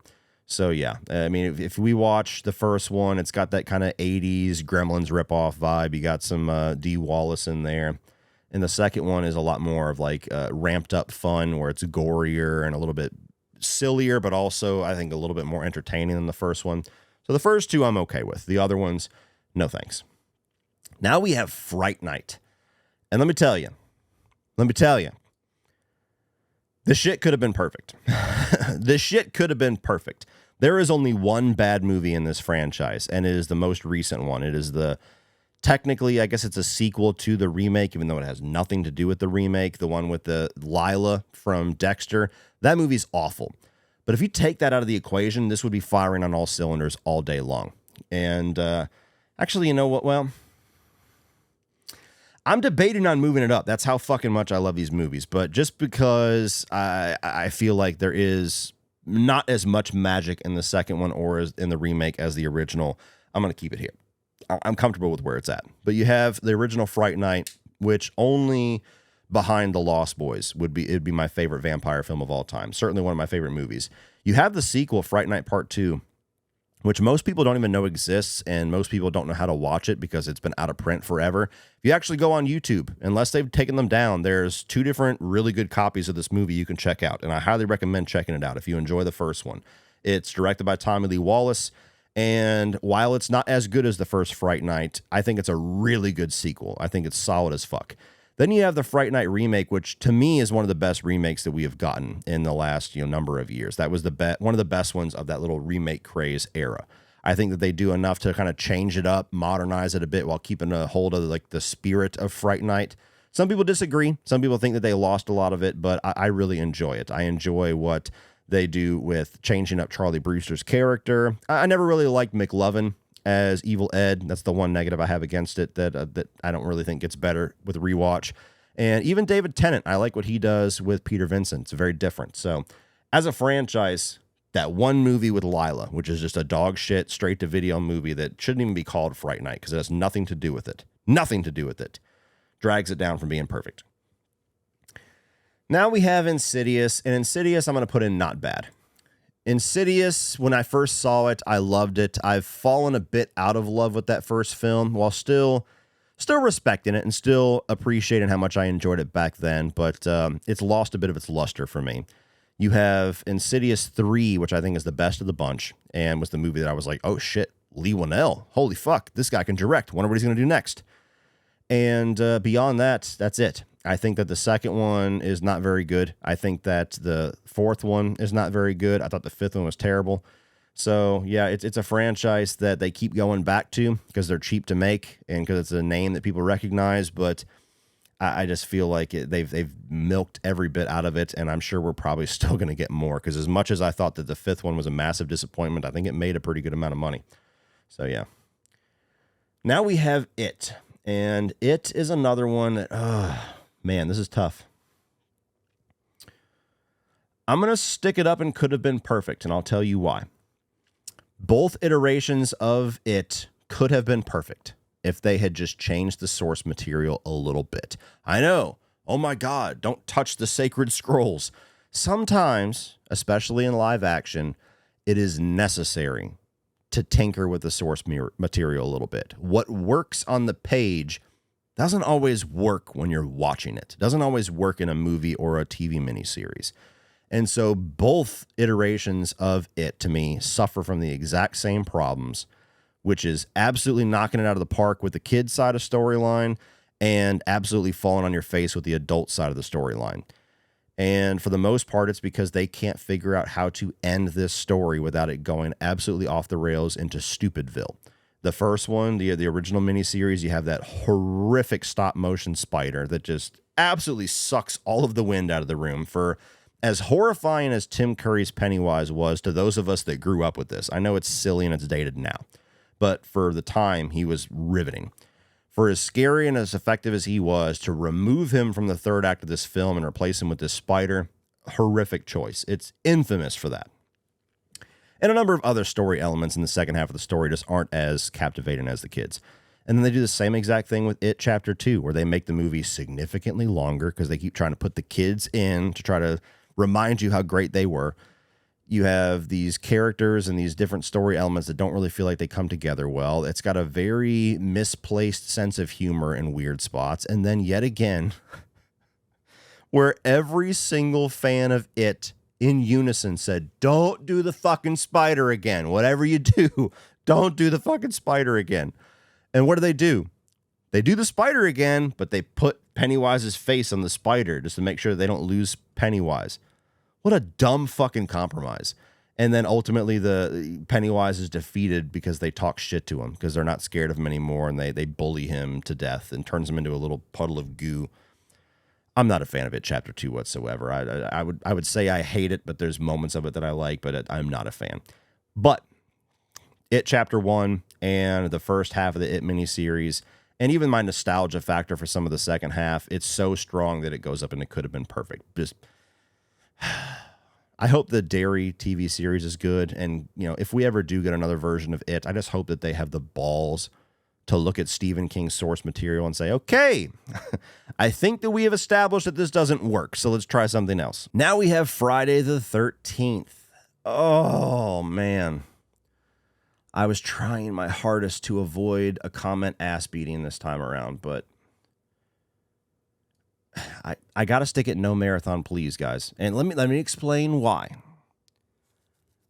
[SPEAKER 1] So yeah, I mean, if we watch the first one, it's got that kind of 80s Gremlins ripoff vibe. You got some Dee Wallace in there. And the second one is a lot more of like ramped up fun, where it's gorier and a little bit sillier, but also I think a little bit more entertaining than the first one. So the first 2 I'm okay with. The other ones, no thanks. Now we have Fright Night. And let me tell you, this shit could have been perfect. This shit could have been perfect. There is only one bad movie in this franchise, and it is the most recent one. It is the Technically, I guess it's a sequel to the remake, even though it has nothing to do with the remake. The one with the Lila from Dexter, that movie's awful. But if you take that out of the equation, this would be firing on all cylinders all day long. And actually, you know what? Well, I'm debating on moving it up. That's how fucking much I love these movies. But just because I feel like there is not as much magic in the second one or in the remake as the original, I'm going to keep it here. I'm comfortable with where it's at. But you have the original Fright Night, which only behind The Lost Boys it'd be my favorite vampire film of all time. Certainly one of my favorite movies. You have the sequel, Fright Night Part 2, which most people don't even know exists, and most people don't know how to watch it because it's been out of print forever. If you actually go on YouTube, unless they've taken them down, there's 2 different really good copies of this movie you can check out, and I highly recommend checking it out if you enjoy the first one. It's directed by Tommy Lee Wallace. And while it's not as good as the first Fright Night, I think it's a really good sequel. I think it's solid as fuck. Then you have the Fright Night remake, which to me is one of the best remakes that we have gotten in the last number of years. That was one of the best ones of that little remake craze era. I think that they do enough to kind of change it up, modernize it a bit while keeping a hold of like the spirit of Fright Night. Some people disagree. Some people think that they lost a lot of it, but I really enjoy it. I enjoy what they do with changing up Charlie Brewster's character. I never really liked McLovin as Evil Ed. That's the one negative I have against it that I don't really think gets better with rewatch. And even David Tennant, I like what he does with Peter Vincent. It's very different. So as a franchise, that one movie with Lila, which is just a dog shit straight-to-video movie that shouldn't even be called Fright Night because it has nothing to do with it. Nothing to do with it. Drags it down from being perfect. Now we have Insidious, and Insidious I'm going to put in not bad. Insidious, when I first saw it, I loved it. I've fallen a bit out of love with that first film while still respecting it and still appreciating how much I enjoyed it back then, but it's lost a bit of its luster for me. You have Insidious 3, which I think is the best of the bunch, and was the movie that I was like, oh shit, Lee Winnell, holy fuck, this guy can direct. Wonder what he's going to do next. And beyond that, that's it. I think that the second one is not very good. I think that the fourth one is not very good. I thought the fifth one was terrible. So, yeah, it's a franchise that they keep going back to because they're cheap to make and because it's a name that people recognize. But I just feel like they've milked every bit out of it, and I'm sure we're probably still going to get more because as much as I thought that the fifth one was a massive disappointment, I think it made a pretty good amount of money. So, yeah. Now we have It, and It is another one that... man, this is tough. I'm going to stick it up and could have been perfect, and I'll tell you why. Both iterations of It could have been perfect if they had just changed the source material a little bit. I know. Oh my God, don't touch the sacred scrolls. Sometimes, especially in live action, it is necessary to tinker with the source material a little bit. What works on the page doesn't always work when you're watching it. Doesn't always work in a movie or a TV miniseries. And so both iterations of It, to me, suffer from the exact same problems, which is absolutely knocking it out of the park with the kid side of storyline and absolutely falling on your face with the adult side of the storyline. And for the most part, it's because they can't figure out how to end this story without it going absolutely off the rails into Stupidville. The first one, the original miniseries, you have that horrific stop motion spider that just absolutely sucks all of the wind out of the room. For as horrifying as Tim Curry's Pennywise was to those of us that grew up with this, I know it's silly and it's dated now, but for the time, he was riveting. For as scary and as effective as he was, to remove him from the third act of this film and replace him with this spider, horrific choice. It's infamous for that. And a number of other story elements in the second half of the story just aren't as captivating as the kids. And then they do the same exact thing with It Chapter 2, where they make the movie significantly longer because they keep trying to put the kids in to try to remind you how great they were. You have these characters and these different story elements that don't really feel like they come together well. It's got a very misplaced sense of humor in weird spots. And then yet again, where every single fan of It in unison said, don't do the fucking spider again. Whatever you do, don't do the fucking spider again. And what do? They do the spider again, but they put Pennywise's face on the spider just to make sure they don't lose Pennywise. What a dumb fucking compromise. And then ultimately the Pennywise is defeated because they talk shit to him because they're not scared of him anymore, and they bully him to death and turns him into a little puddle of goo. I'm not a fan of it, Chapter 2 whatsoever. I would say I hate it, but there's moments of it that I like, but I'm not a fan. But It Chapter 1 and the first half of the It miniseries, and even my nostalgia factor for some of the second half, it's so strong that it goes up and it could have been perfect. Just, I hope the Derry TV series is good. And, if we ever do get another version of It, I just hope that they have the balls to look at Stephen King's source material and say, okay, I think that we have established that this doesn't work, so let's try something else. Now we have Friday the 13th. Oh, man. I was trying my hardest to avoid a comment ass beating this time around, but I got to stick it no marathon, please, guys. And let me explain why.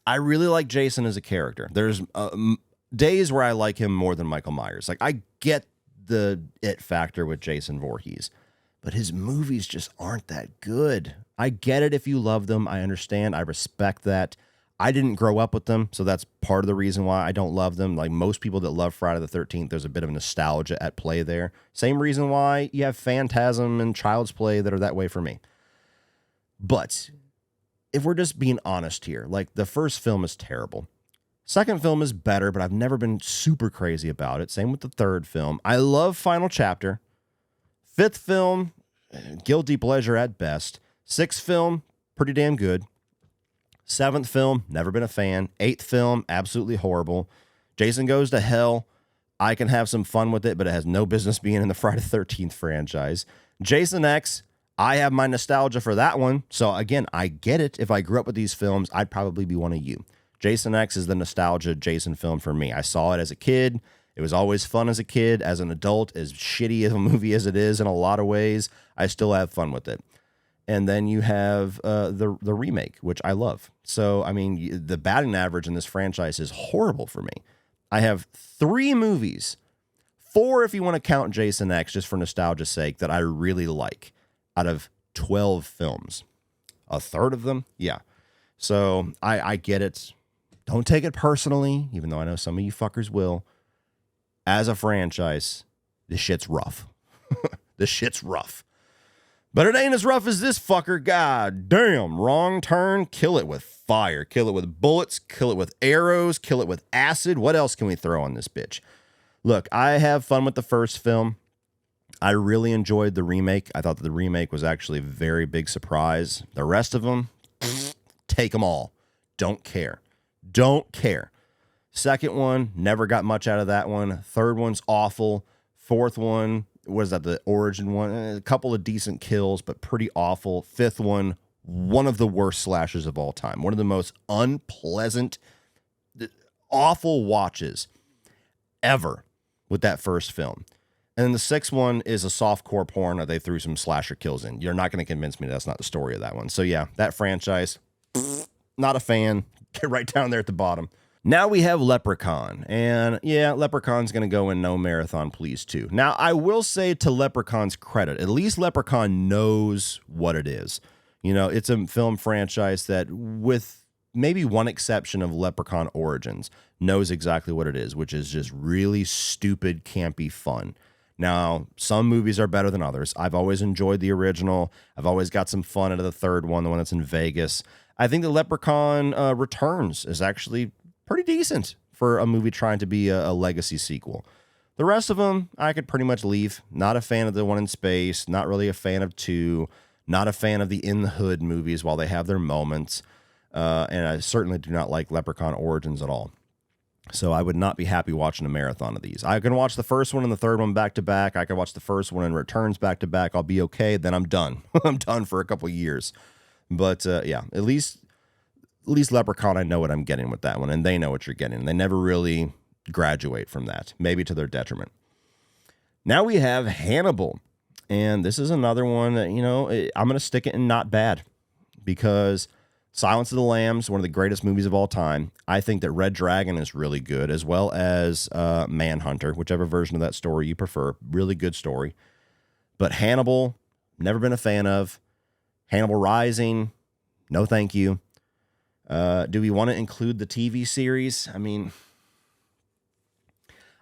[SPEAKER 1] I really like Jason as a character. There's days where I like him more than Michael Myers. Like, I get the it factor with Jason Voorhees, but his movies just aren't that good. I get it if you love them. I understand. I respect that. I didn't grow up with them, so that's part of the reason why I don't love them. Like most people that love Friday the 13th, there's a bit of nostalgia at play there. Same reason why you have Phantasm and Child's Play that are that way for me. But if we're just being honest here, like the first film is terrible. Second film is better, but I've never been super crazy about it. Same with the third film. I love Final Chapter. Fifth film, guilty pleasure at best. Sixth film, pretty damn good. Seventh film, never been a fan. Eighth film, absolutely horrible. Jason Goes to Hell, I can have some fun with it, but it has no business being in the Friday the 13th franchise. Jason X, I have my nostalgia for that one. So again, I get it. If I grew up with these films, I'd probably be one of you. Jason X is the nostalgia Jason film for me. I saw it as a kid. It was always fun as a kid. As an adult, as shitty of a movie as it is in a lot of ways, I still have fun with it. And then you have the remake, which I love. So, I mean, the batting average in this franchise is horrible for me. I have 3 movies, 4 if you want to count Jason X, just for nostalgia's sake, that I really like out of 12 films. A third of them? Yeah. So, I get it. Don't take it personally, even though I know some of you fuckers will. As a franchise, this shit's rough. This shit's rough. But it ain't as rough as this fucker. God damn. Wrong turn. Kill it with fire. Kill it with bullets. Kill it with arrows. Kill it with acid. What else can we throw on this bitch? Look, I have fun with the first film. I really enjoyed the remake. I thought that the remake was actually a very big surprise. The rest of them, take them all. Don't care. Don't care. Second one, never got much out of that one. Third one's awful. Fourth one, what is that, the origin one? A couple of decent kills, but pretty awful. Fifth one of the worst slashers of all time. One of the most unpleasant, awful watches ever with that first film. And then the sixth one is a softcore porn that they threw some slasher kills in. You're not going to convince me that's not the story of that one. So yeah, that franchise, not a fan. Get right down there at the bottom. Now we have Leprechaun, and yeah, Leprechaun's going to go in no marathon, please, too. Now, I will say to Leprechaun's credit, at least Leprechaun knows what it is. You know, it's a film franchise that, with maybe one exception of Leprechaun Origins, knows exactly what it is, which is just really stupid, campy fun. Now, some movies are better than others. I've always enjoyed the original. I've always got some fun out of the third one, the one that's in Vegas. I think the Leprechaun Returns is actually pretty decent for a movie trying to be a legacy sequel. The rest of them, I could pretty much leave. Not a fan of the one in space. Not really a fan of 2. Not a fan of the In the Hood movies while they have their moments. And I certainly do not like Leprechaun Origins at all. So I would not be happy watching a marathon of these. I can watch the first one and the third one back to back. I can watch the first one and Returns back to back. I'll be okay. Then I'm done. I'm done for a couple of years. But yeah, at least Leprechaun, I know what I'm getting with that one, and they know what you're getting. They never really graduate from that, maybe to their detriment. Now we have Hannibal, and this is another one that, you know, I'm going to stick it in not bad, because Silence of the Lambs, one of the greatest movies of all time. I think that Red Dragon is really good, as well as Manhunter, whichever version of that story you prefer. Really good story. But Hannibal, never been a fan of. Hannibal Rising, no thank you. Do we want to include the TV series? I mean,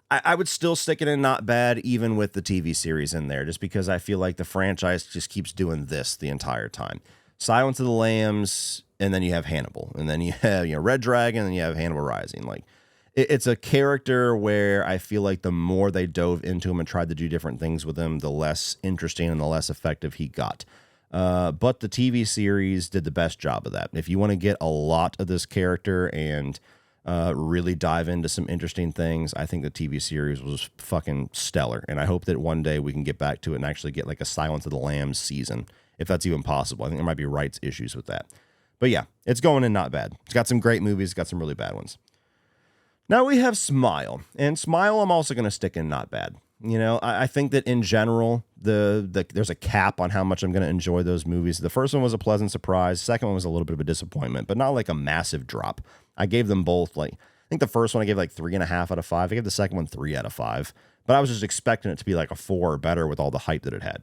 [SPEAKER 1] I would still stick it in not bad, even with the TV series in there, just because I feel like the franchise just keeps doing this the entire time. Silence of the Lambs, and then you have Hannibal, and then you have Red Dragon, and then you have Hannibal Rising. Like, it's a character where I feel like the more they dove into him and tried to do different things with him, the less interesting and the less effective he got. But the TV series did the best job of that. If you want to get a lot of this character and really dive into some interesting things, I think the TV series was fucking stellar. And I hope that one day we can get back to it and actually get like a Silence of the Lambs season, if that's even possible. I think there might be rights issues with that. But yeah, it's going in not bad. It's got some great movies, got some really bad ones. Now we have Smile. And Smile I'm also going to stick in not bad. You know, I think that in general, there's a cap on how much I'm going to enjoy those movies. The first one was a pleasant surprise. Second one was a little bit of a disappointment, but not like a massive drop. I gave them both, like, I think the first one I gave like 3.5 out of 5. I gave the second one 3 out of 5, but I was just expecting it to be like a 4 or better with all the hype that it had.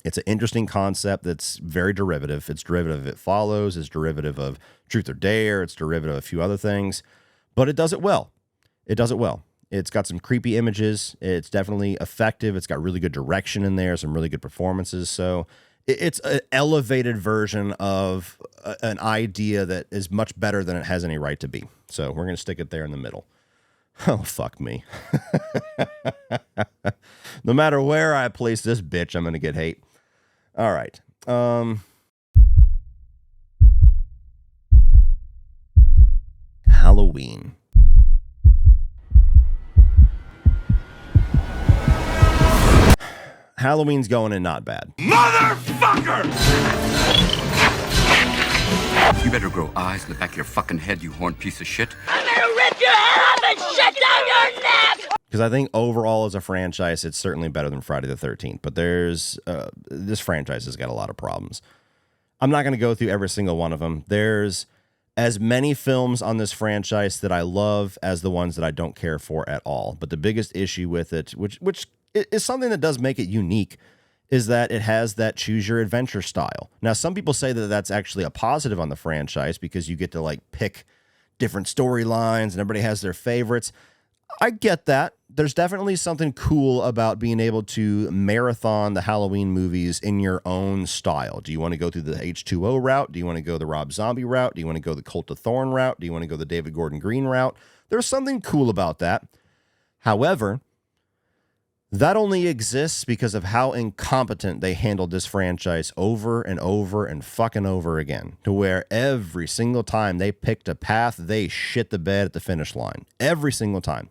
[SPEAKER 1] It's an interesting concept that's very derivative. It's derivative of It Follows. It's derivative of Truth or Dare. It's derivative of a few other things, but it does it well. It does it well. It's got some creepy images. It's definitely effective. It's got really good direction in there, some really good performances. So it's an elevated version of an idea that is much better than it has any right to be. So we're going to stick it there in the middle. Oh, fuck me. No matter where I place this bitch, I'm going to get hate. All right. Halloween. Halloween's going in not bad.
[SPEAKER 2] Motherfucker!
[SPEAKER 3] You better grow eyes in the back of your fucking head, you horned piece of shit.
[SPEAKER 4] I'm gonna rip your head off and shit down your neck!
[SPEAKER 1] Because I think overall as a franchise, it's certainly better than Friday the 13th. But there's this franchise has got a lot of problems. I'm not going to go through every single one of them. There's as many films on this franchise that I love as the ones that I don't care for at all. But the biggest issue with it, which is something that does make it unique, is that it has that choose your adventure style. Now, some people say that that's actually a positive on the franchise because you get to like pick different storylines and everybody has their favorites. I get that. There's definitely something cool about being able to marathon the Halloween movies in your own style. Do you want to go through the H2O route? Do you want to go the Rob Zombie route? Do you want to go the Cult of Thorn route? Do you want to go the David Gordon Green route? There's something cool about that. However, that only exists because of how incompetent they handled this franchise over and over and fucking over again, to where every single time they picked a path, they shit the bed at the finish line. Every single time.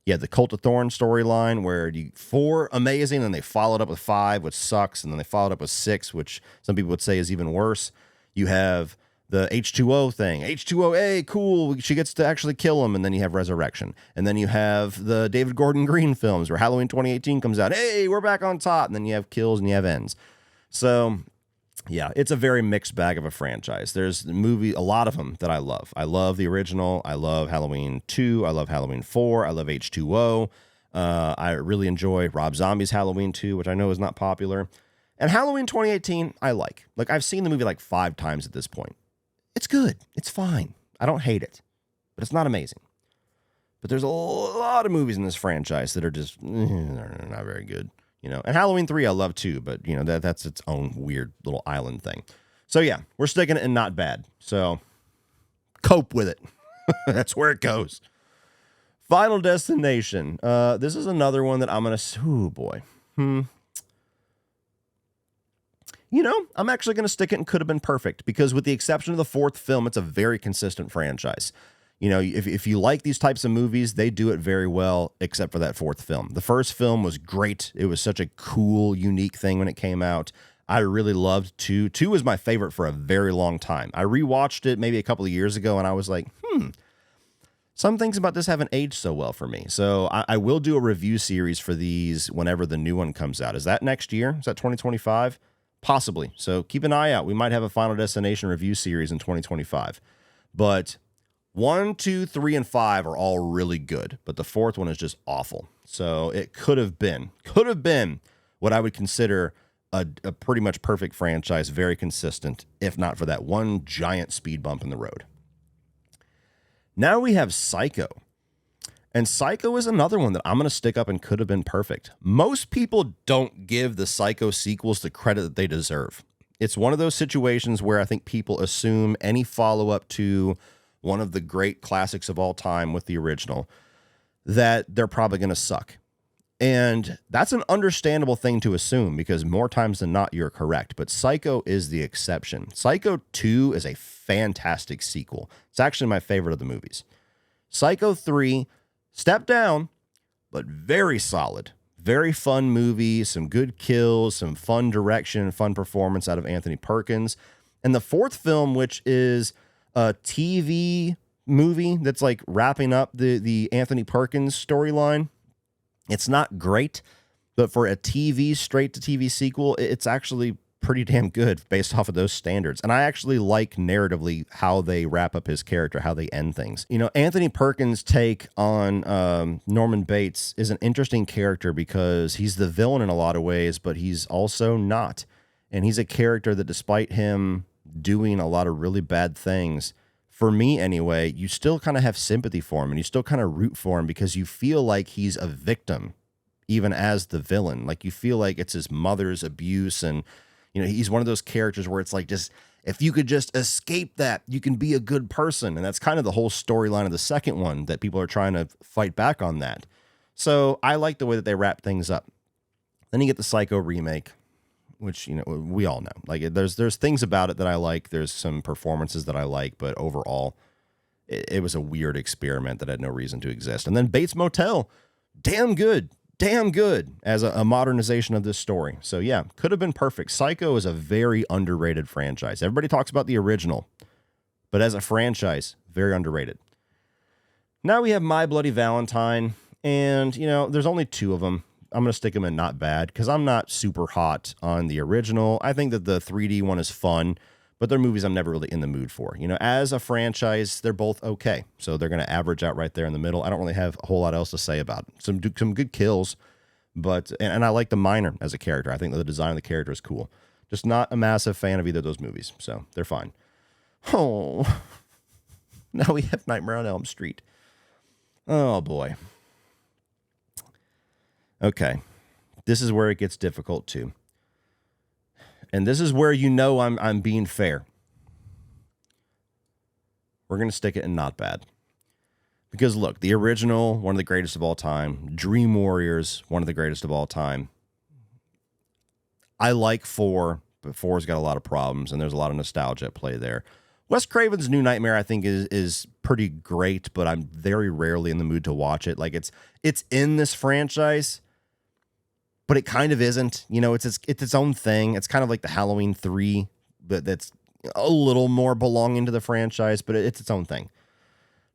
[SPEAKER 1] You had the Cult of Thorn storyline where 4 amazing, and they followed up with 5, which sucks, and then they followed up with 6, which some people would say is even worse. You have the H2O thing. H2O, cool, she gets to actually kill him, and then you have Resurrection. And then you have the David Gordon Green films where Halloween 2018 comes out. Hey, we're back on top. And then you have kills and you have ends. So, yeah, it's a very mixed bag of a franchise. There's a lot of them that I love. I love the original. I love Halloween 2. I love Halloween 4. I love H2O. I really enjoy Rob Zombie's Halloween 2, which I know is not popular. And Halloween 2018, I like. Like, I've seen the movie like 5 times at this point. It's good. It's fine. I don't hate it, but it's not amazing. But there's a lot of movies in this franchise that are just they're not very good, you know. And Halloween 3 I love too, but you know that's its own weird little island thing. So yeah, we're sticking it in not bad. So cope with it. That's where it goes. Final Destination. This is another one that I'm gonna. Oh boy. You know, I'm actually going to stick it and could have been perfect because with the exception of the 4th film, it's a very consistent franchise. You know, if you like these types of movies, they do it very well, except for that 4th film. The first film was great. It was such a cool, unique thing when it came out. I really loved 2. 2 was my favorite for a very long time. I rewatched it maybe a couple of years ago, and I was like, some things about this haven't aged so well for me. So I will do a review series for these whenever the new one comes out. Is that next year? Is that 2025? Possibly. So keep an eye out. We might have a Final Destination review series in 2025. But 1, 2, 3, and 5 are all really good. But the 4th one is just awful. So it could have been what I would consider a pretty much perfect franchise, very consistent, if not for that one giant speed bump in the road. Now we have Psycho. And Psycho is another one that I'm going to stick up and could have been perfect. Most people don't give the Psycho sequels the credit that they deserve. It's one of those situations where I think people assume any follow-up to one of the great classics of all time with the original, that they're probably going to suck. And that's an understandable thing to assume because more times than not, you're correct. But Psycho is the exception. Psycho 2 is a fantastic sequel. It's actually my favorite of the movies. Psycho 3, step down, but very solid. Very fun movie, some good kills, some fun direction, fun performance out of Anthony Perkins. And the fourth film, which is a TV movie that's like wrapping up the Anthony Perkins storyline. It's not great, but for a TV straight-to-TV sequel, it's actually pretty damn good based off of those standards. And I actually like narratively how they wrap up his character, how they end things. You know, Anthony Perkins' take on Norman Bates is an interesting character because he's the villain in a lot of ways, but he's also not. And he's a character that despite him doing a lot of really bad things, for me anyway, you still kind of have sympathy for him and you still kind of root for him because you feel like he's a victim, even as the villain. Like you feel like it's his mother's abuse and, you know, he's one of those characters where it's like, just if you could just escape that, you can be a good person. And that's kind of the whole storyline of the second one that people are trying to fight back on that. So I like the way that they wrap things up. Then you get the Psycho remake, which, you know, we all know. Like there's things about it that I like. There's some performances that I like, but overall, it was a weird experiment that had no reason to exist. And then Bates Motel, damn good as a modernization of this story. So yeah, could have been perfect. Psycho is a very underrated franchise. Everybody talks about the original, but as a franchise, very underrated. Now we have My Bloody Valentine, and you know, there's only two of them. I'm going to stick them in not bad because I'm not super hot on the original. I think that the 3D one is fun, but they're movies I'm never really in the mood for. You know, as a franchise, they're both okay. So they're going to average out right there in the middle. I don't really have a whole lot else to say about it. Some good kills, but, and I like the Miner as a character. I think that the design of the character is cool. Just not a massive fan of either of those movies. So they're fine. Oh, now we have Nightmare on Elm Street. Oh boy. Okay, this is where it gets difficult too. And this is where you know I'm being fair. We're going to stick it in not bad. Because look, the original, one of the greatest of all time. Dream Warriors, one of the greatest of all time. I like 4, but 4's got a lot of problems, and there's a lot of nostalgia at play there. Wes Craven's New Nightmare, I think, is pretty great, but I'm very rarely in the mood to watch it. Like it's in this franchise, but it kind of isn't. You know, it's its own thing. It's kind of like the Halloween 3, but that's a little more belonging to the franchise, but it's its own thing.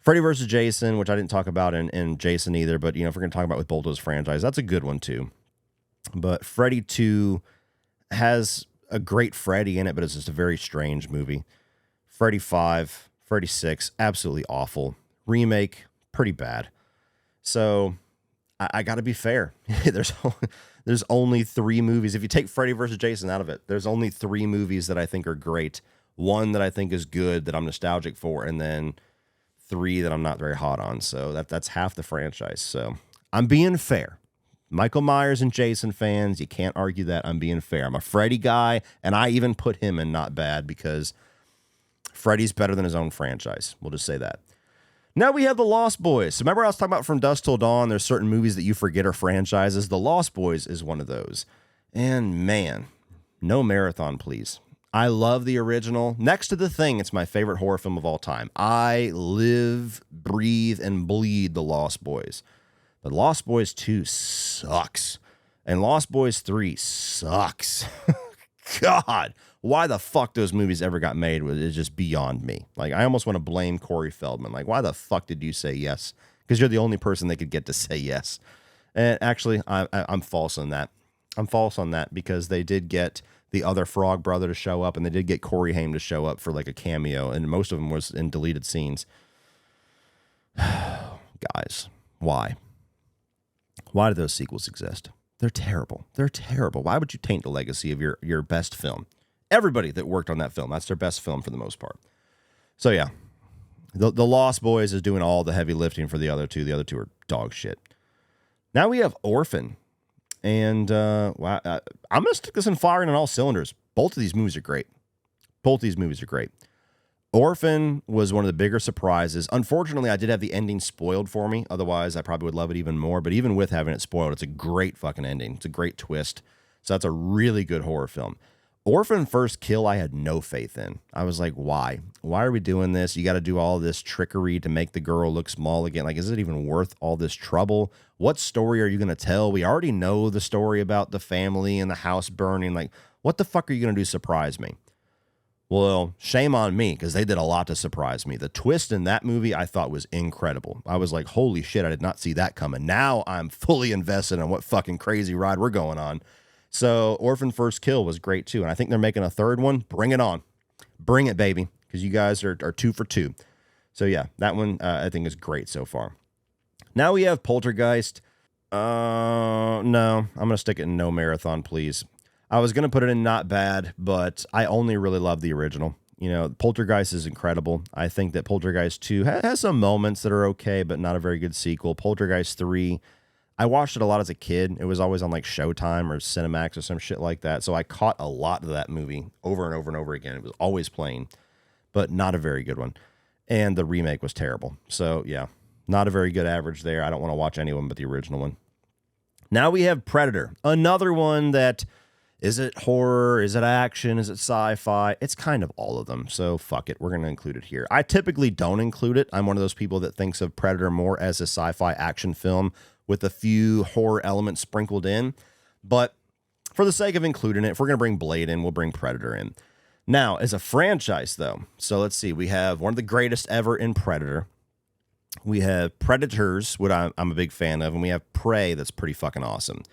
[SPEAKER 1] Freddy vs. Jason, which I didn't talk about in Jason either, but you know, if we're going to talk about with both those franchises, that's a good one too. But Freddy 2 has a great Freddy in it, but it's just a very strange movie. Freddy 5, Freddy 6, absolutely awful. Remake, pretty bad. So I got to be fair. There's only 3 movies. If you take Freddy vs. Jason out of it, there's only 3 movies that I think are great. One that I think is good, that I'm nostalgic for, and then 3 that I'm not very hot on. So that's half the franchise. So I'm being fair. Michael Myers and Jason fans, you can't argue that. I'm being fair. I'm a Freddy guy, and I even put him in not bad because Freddy's better than his own franchise. We'll just say that. Now we have The Lost Boys. So remember I was talking about From Dusk Till Dawn, there's certain movies that you forget are franchises. The Lost Boys is one of those. And man, no marathon, please. I love the original. Next to The Thing, it's my favorite horror film of all time. I live, breathe, and bleed The Lost Boys. But Lost Boys 2 sucks. And Lost Boys 3 sucks. God, why the fuck those movies ever got made is just beyond me. Like, I almost want to blame Corey Feldman. Like, why the fuck did you say yes? Because you're the only person they could get to say yes. And actually, I'm false on that. I'm false on that because they did get the other Frog brother to show up, and they did get Corey Haim to show up for like a cameo, and most of them was in deleted scenes. Guys, why? Why do those sequels exist? They're terrible. They're terrible. Why would you taint the legacy of your best film? Everybody that worked on that film, that's their best film for the most part. So yeah, The Lost Boys is doing all the heavy lifting for the other two. The other two are dog shit. Now we have Orphan. And I'm going to stick this in firing on all cylinders. Both of these movies are great. Orphan was one of the bigger surprises. Unfortunately, I did have the ending spoiled for me. Otherwise, I probably would love it even more. But even with having it spoiled, it's a great fucking ending. It's a great twist. So that's a really good horror film. Orphan First Kill, I had no faith in. I was like, why? Why are we doing this? You got to do all this trickery to make the girl look small again. Like, is it even worth all this trouble? What story are you going to tell? We already know the story about the family and the house burning. Like, what the fuck are you going to do to surprise me? Well, shame on me, because they did a lot to surprise me. The twist in that movie I thought was incredible. I was like, holy shit, I did not see that coming. Now I'm fully invested in what fucking crazy ride we're going on. So Orphan First Kill was great too. And I think they're making a third one. Bring it on. Bring it, baby. Because you guys are 2 for 2. So yeah, that one I think is great so far. Now we have Poltergeist. No, I'm going to stick it in no marathon, please. I was going to put it in not bad, but I only really love the original. You know, Poltergeist is incredible. I think that Poltergeist 2 has some moments that are okay, but not a very good sequel. Poltergeist 3, I watched it a lot as a kid. It was always on like Showtime or Cinemax or some shit like that. So I caught a lot of that movie over and over and over again. It was always playing, but not a very good one. And the remake was terrible. So yeah, not a very good average there. I don't want to watch anyone but the original one. Now we have Predator, another one that, is it horror? Is it action? Is it sci-fi? It's kind of all of them. So fuck it. We're going to include it here. I typically don't include it. I'm one of those people that thinks of Predator more as a sci-fi action film with a few horror elements sprinkled in. But for the sake of including it, if we're going to bring Blade in, we'll bring Predator in. Now, as a franchise, though, so let's see. We have one of the greatest ever in Predator. We have Predators, which I'm a big fan of, and we have Prey, that's pretty fucking awesome.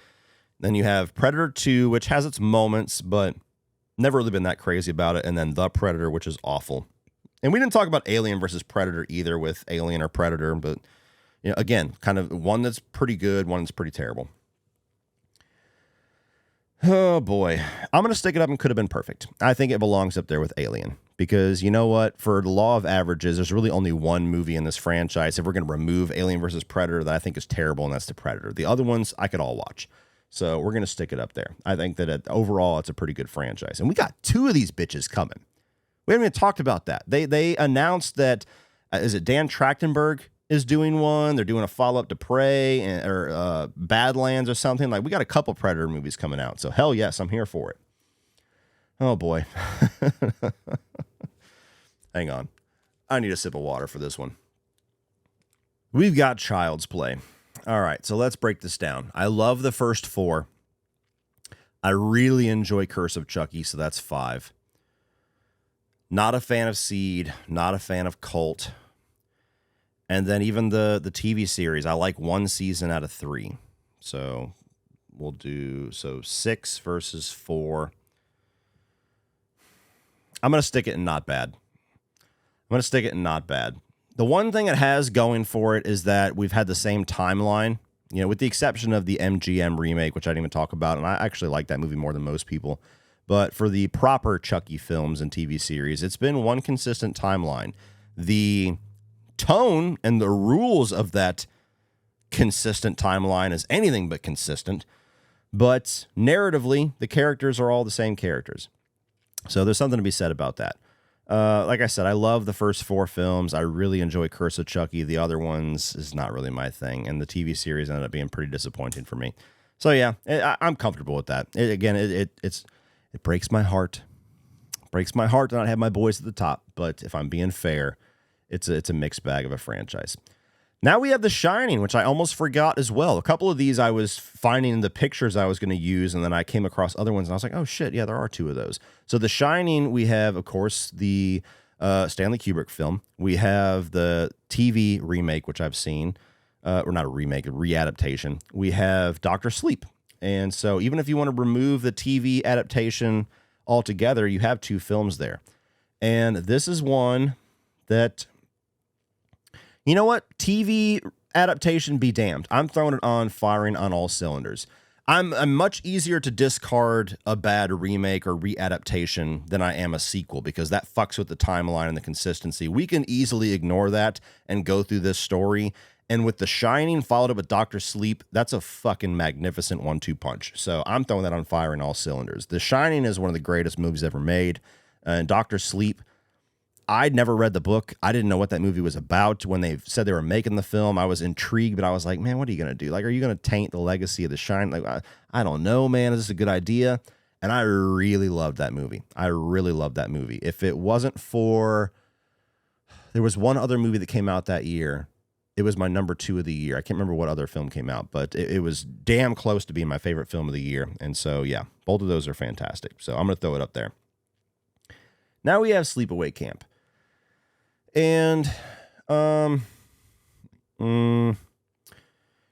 [SPEAKER 1] Then you have Predator 2, which has its moments, but never really been that crazy about it. And then The Predator, which is awful. And we didn't talk about Alien versus Predator either with Alien or Predator, but you know, again, kind of one that's pretty good, one that's pretty terrible. Oh boy. I'm going to stick it up and could have been perfect. I think it belongs up there with Alien because you know what? For the law of averages, there's really only one movie in this franchise. If we're going to remove Alien versus Predator that I think is terrible, and that's The Predator. The other ones I could all watch. So we're going to stick it up there. I think that overall it's a pretty good franchise. And we got 2 of these bitches coming. We haven't even talked about that. They announced that, is it Dan Trachtenberg is doing one? They're doing a follow-up to Prey or Badlands or something. Like, we got a couple Predator movies coming out. So hell yes, I'm here for it. Oh boy. Hang on. I need a sip of water for this one. We've got Child's Play. All right, so let's break this down. I love the first 4. I really enjoy Curse of Chucky, so that's 5. Not a fan of Seed, not a fan of Cult. And then even the TV series, I like 1 season out of 3. So we'll do 6 versus 4. I'm going to stick it in not bad. The one thing it has going for it is that we've had the same timeline, you know, with the exception of the MGM remake, which I didn't even talk about. And I actually like that movie more than most people. But for the proper Chucky films and TV series, it's been one consistent timeline. The tone and the rules of that consistent timeline is anything but consistent. But narratively, the characters are all the same characters. So there's something to be said about that. Like I said, I love the first 4 films. I really enjoy Curse of Chucky. The other ones is not really my thing. And the TV series ended up being pretty disappointing for me. So yeah, I'm comfortable with that. It breaks my heart. Breaks my heart to not have my boys at the top. But if I'm being fair, it's a mixed bag of a franchise. Now we have The Shining, which I almost forgot as well. A couple of these I was finding in the pictures I was going to use, and then I came across other ones, and I was like, oh, shit, yeah, there are 2 of those. So The Shining, we have, of course, the Stanley Kubrick film. We have the TV remake, which I've seen. Or not a remake, a readaptation. We have Dr. Sleep. And so even if you want to remove the TV adaptation altogether, you have 2 films there. And this is one that... You know what? TV adaptation be damned. I'm throwing it on, firing on all cylinders. I'm much easier to discard a bad remake or readaptation than I am a sequel, because that fucks with the timeline and the consistency. We can easily ignore that and go through this story. And with The Shining followed up with Dr. Sleep, that's a fucking magnificent 1-2 punch. So I'm throwing that on fire in all cylinders. The Shining is one of the greatest movies ever made. And Dr. Sleep, I'd never read the book. I didn't know what that movie was about. When they said they were making the film, I was intrigued, but I was like, man, what are you going to do? Like, are you going to taint the legacy of The Shining? Like, I don't know, man. Is this a good idea? And I really loved that movie. If it wasn't for, there was one other movie that came out that year. It was my number 2 of the year. I can't remember what other film came out, but it was damn close to being my favorite film of the year. And so, yeah, both of those are fantastic. So I'm going to throw it up there. Now we have Sleepaway Camp. And, you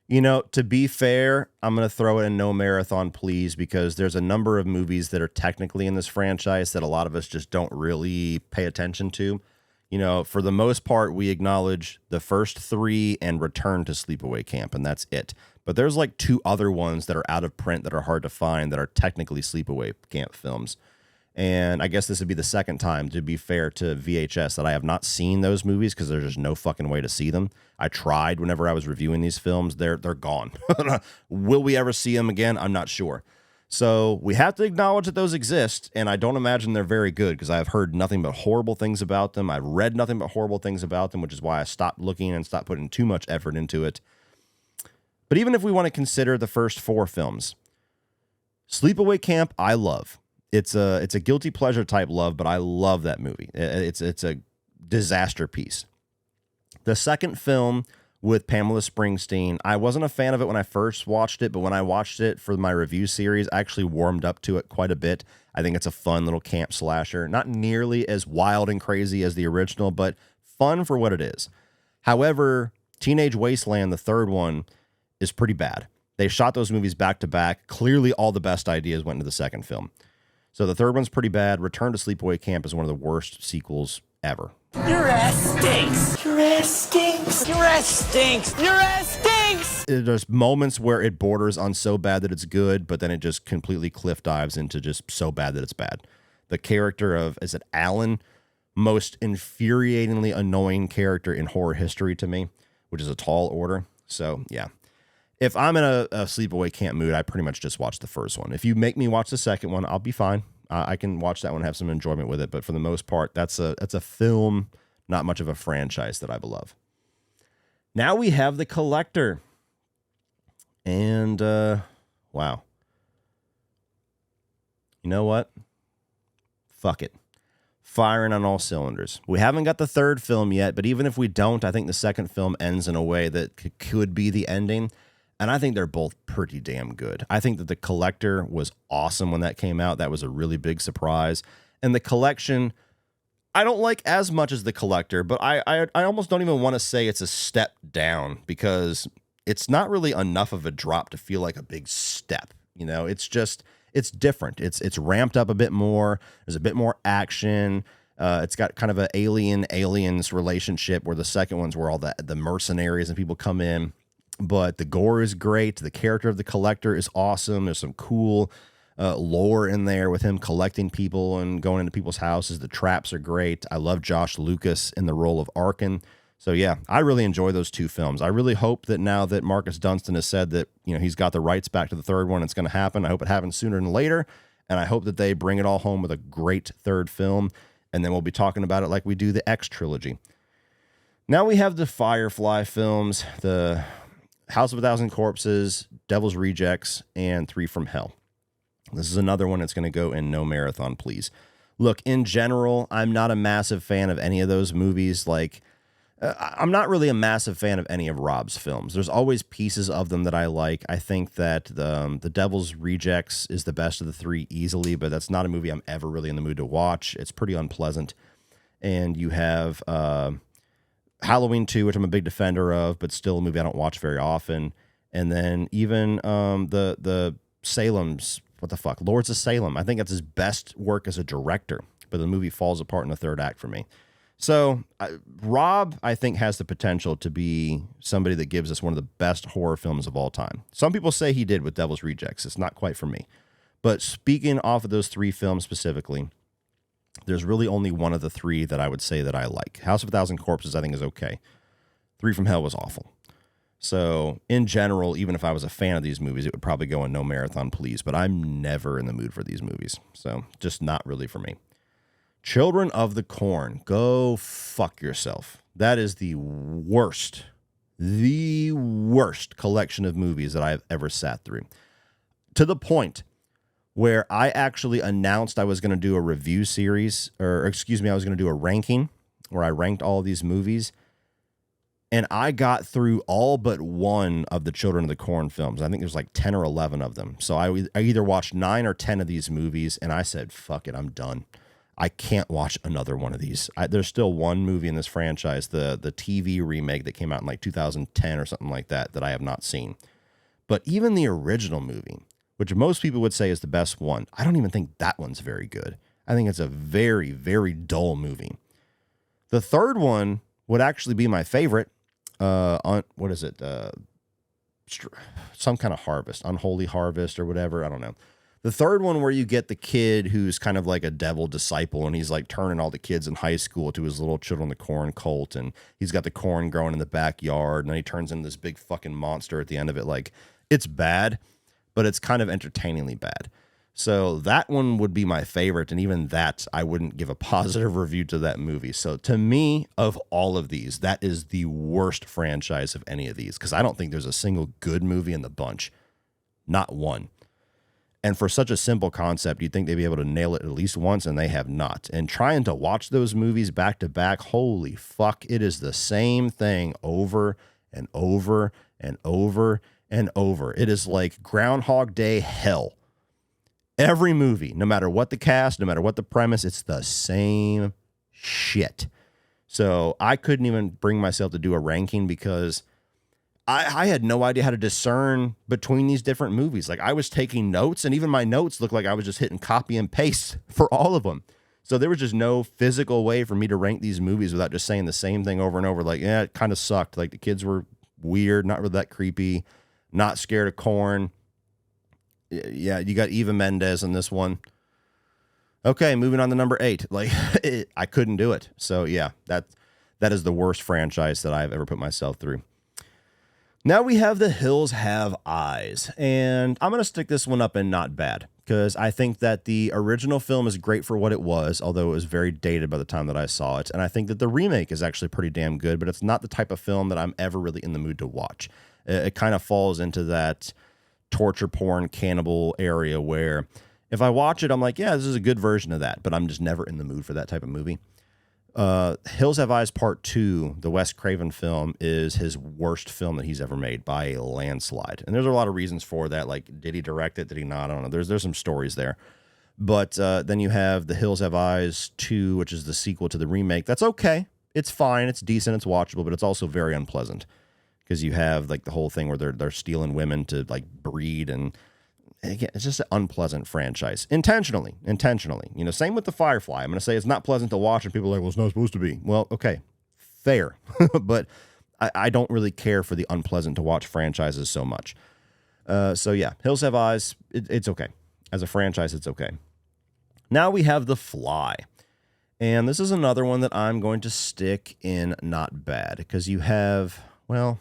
[SPEAKER 1] know, to be fair, I'm going to throw it in no marathon, please, because there's a number of movies that are technically in this franchise that a lot of us just don't really pay attention to. You know, for the most part, we acknowledge the first 3 and Return to Sleepaway Camp, and that's it. But there's like 2 other ones that are out of print that are hard to find that are technically Sleepaway Camp films. And I guess this would be the second time, to be fair to VHS, that I have not seen those movies because there's just no fucking way to see them. I tried whenever I was reviewing these films. They're gone. Will we ever see them again? I'm not sure. So we have to acknowledge that those exist, and I don't imagine they're very good because I've heard nothing but horrible things about them. I've read nothing but horrible things about them, which is why I stopped looking and stopped putting too much effort into it. But even if we want to consider the first 4 films, Sleepaway Camp, I love. It's a guilty pleasure type love, but I love that movie. It's a disaster piece. The second film with Pamela Springsteen, I wasn't a fan of it when I first watched it, but when I watched it for my review series, I actually warmed up to it quite a bit. I think it's a fun little camp slasher, not nearly as wild and crazy as the original, but fun for what it is. However, Teenage Wasteland, the third one, is pretty bad. They shot those movies back to back. Clearly, all the best ideas went into the second film. So the third one's pretty bad. Return to Sleepaway Camp is one of the worst sequels ever.
[SPEAKER 5] Your ass stinks. Your ass stinks. Your ass stinks. Your ass stinks.
[SPEAKER 1] There's moments where it borders on so bad that it's good, but then it just completely cliff dives into just so bad that it's bad. The character of, is it Alan? Most infuriatingly annoying character in horror history to me, which is a tall order. So, yeah. If I'm in a Sleepaway Camp mood, I pretty much just watch the first one. If you make me watch the second one, I'll be fine. I can watch that one and have some enjoyment with it. But for the most part, that's a film, not much of a franchise that I love. Now we have The Collector. And, wow. You know what? Fuck it. Firing on all cylinders. We haven't got the third film yet, but even if we don't, I think the second film ends in a way that could be the ending. And I think they're both pretty damn good. I think that The Collector was awesome when that came out. That was a really big surprise. And The Collection, I don't like as much as The Collector, but I almost don't even want to say it's a step down because it's not really enough of a drop to feel like a big step. You know, it's just, it's different. It's ramped up a bit more. There's a bit more action. It's got kind of an aliens relationship where the second one's where all the mercenaries and people come in. But the gore is great. The character of the Collector is awesome. There's some cool lore in there with him collecting people and going into people's houses. The traps are great. I love Josh Lucas in the role of Arkin. So, yeah, I really enjoy those two films. I really hope that now that Marcus Dunstan has said that, you know, he's got the rights back to the third one, it's going to happen. I hope it happens sooner than later. And I hope that they bring it all home with a great third film. And then we'll be talking about it like we do the X trilogy. Now we have the Firefly films, the House of a Thousand Corpses, Devil's Rejects, and Three from Hell. This is another one that's going to go in no marathon, please. Look, in general, I'm not a massive fan of any of those movies. Like, I'm not really a massive fan of any of Rob's films. There's always pieces of them that I like. I think that the Devil's Rejects is the best of the three easily, but that's not a movie I'm ever really in the mood to watch. It's pretty unpleasant. And you have Halloween 2, which I'm a big defender of, but still a movie I don't watch very often. And then even the Salem's, what the fuck, Lords of Salem. I think that's his best work as a director, but the movie falls apart in the third act for me. So Rob, I think, has the potential to be somebody that gives us one of the best horror films of all time. Some people say he did with Devil's Rejects. It's not quite for me. But speaking off of those 3 films specifically, there's really only one of the 3 that I would say that I like. House of a Thousand Corpses, I think, is okay. 3 from Hell was awful. So in general, even if I was a fan of these movies, it would probably go in No Marathon Please. But I'm never in the mood for these movies. So just not really for me. Children of the Corn, go fuck yourself. That is the worst collection of movies that I've ever sat through. To the point where I actually announced I was going to do a review series, I was going to do a ranking where I ranked all of these movies. And I got through all but one of the Children of the Corn films. I think there's like 10 or 11 of them. So I either watched 9 or 10 of these movies, and I said, fuck it, I'm done. I can't watch another one of these. There's still one movie in this franchise, the TV remake that came out in like 2010 or something like that I have not seen. But even the original movie, which most people would say is the best one, I don't even think that one's very good. I think it's a very, very dull movie. The third one would actually be my favorite. What is it? Some kind of harvest, unholy harvest or whatever. I don't know. The third one where you get the kid who's kind of like a devil disciple and he's like turning all the kids in high school to his little Children of the Corn cult, and he's got the corn growing in the backyard, and then he turns into this big fucking monster at the end of it. Like, it's bad, but it's kind of entertainingly bad. So that one would be my favorite, and even that, I wouldn't give a positive review to that movie. So to me, of all of these, that is the worst franchise of any of these, because I don't think there's a single good movie in the bunch. Not one. And for such a simple concept, you'd think they'd be able to nail it at least once, and they have not. And trying to watch those movies back to back, holy fuck, it is the same thing over and over and over and over. It is like Groundhog Day hell. Every movie, no matter what the cast, no matter what the premise, it's the same shit. So I couldn't even bring myself to do a ranking because I had no idea how to discern between these different movies. Like, I was taking notes, and even my notes looked like I was just hitting copy and paste for all of them. So there was just no physical way for me to rank these movies without just saying the same thing over and over. Like, yeah, it kind of sucked. Like, the kids were weird, not really that creepy, not scared of corn. Yeah, you got Eva Mendes in this one. Okay, moving on to number 8. Like, I couldn't do it. So yeah, that is the worst franchise that I've ever put myself through. Now we have The Hills Have Eyes, and I'm going to stick this one up in not bad, because I think that the original film is great for what it was, although it was very dated by the time that I saw it, and I think that the remake is actually pretty damn good, but it's not the type of film that I'm ever really in the mood to watch. It kind of falls into that torture porn cannibal area where if I watch it, I'm like, yeah, this is a good version of that, but I'm just never in the mood for that type of movie. Hills Have Eyes Part 2, the Wes Craven film, is his worst film that he's ever made by a landslide. And there's a lot of reasons for that. Like, did he direct it? Did he not? I don't know. There's some stories there. But then you have The Hills Have Eyes 2, which is the sequel to the remake. That's okay. It's fine. It's decent. It's watchable, but it's also very unpleasant because you have like the whole thing where they're stealing women to like breed, and again, it's just an unpleasant franchise. Intentionally. You know, same with the Firefly. I'm going to say it's not pleasant to watch, and people are like, well, it's not supposed to be. Well, okay, fair. But I don't really care for the unpleasant to watch franchises so much. So yeah, Hills Have Eyes, it's okay. As a franchise, it's okay. Now we have The Fly. And this is another one that I'm going to stick in not bad, because you have, well,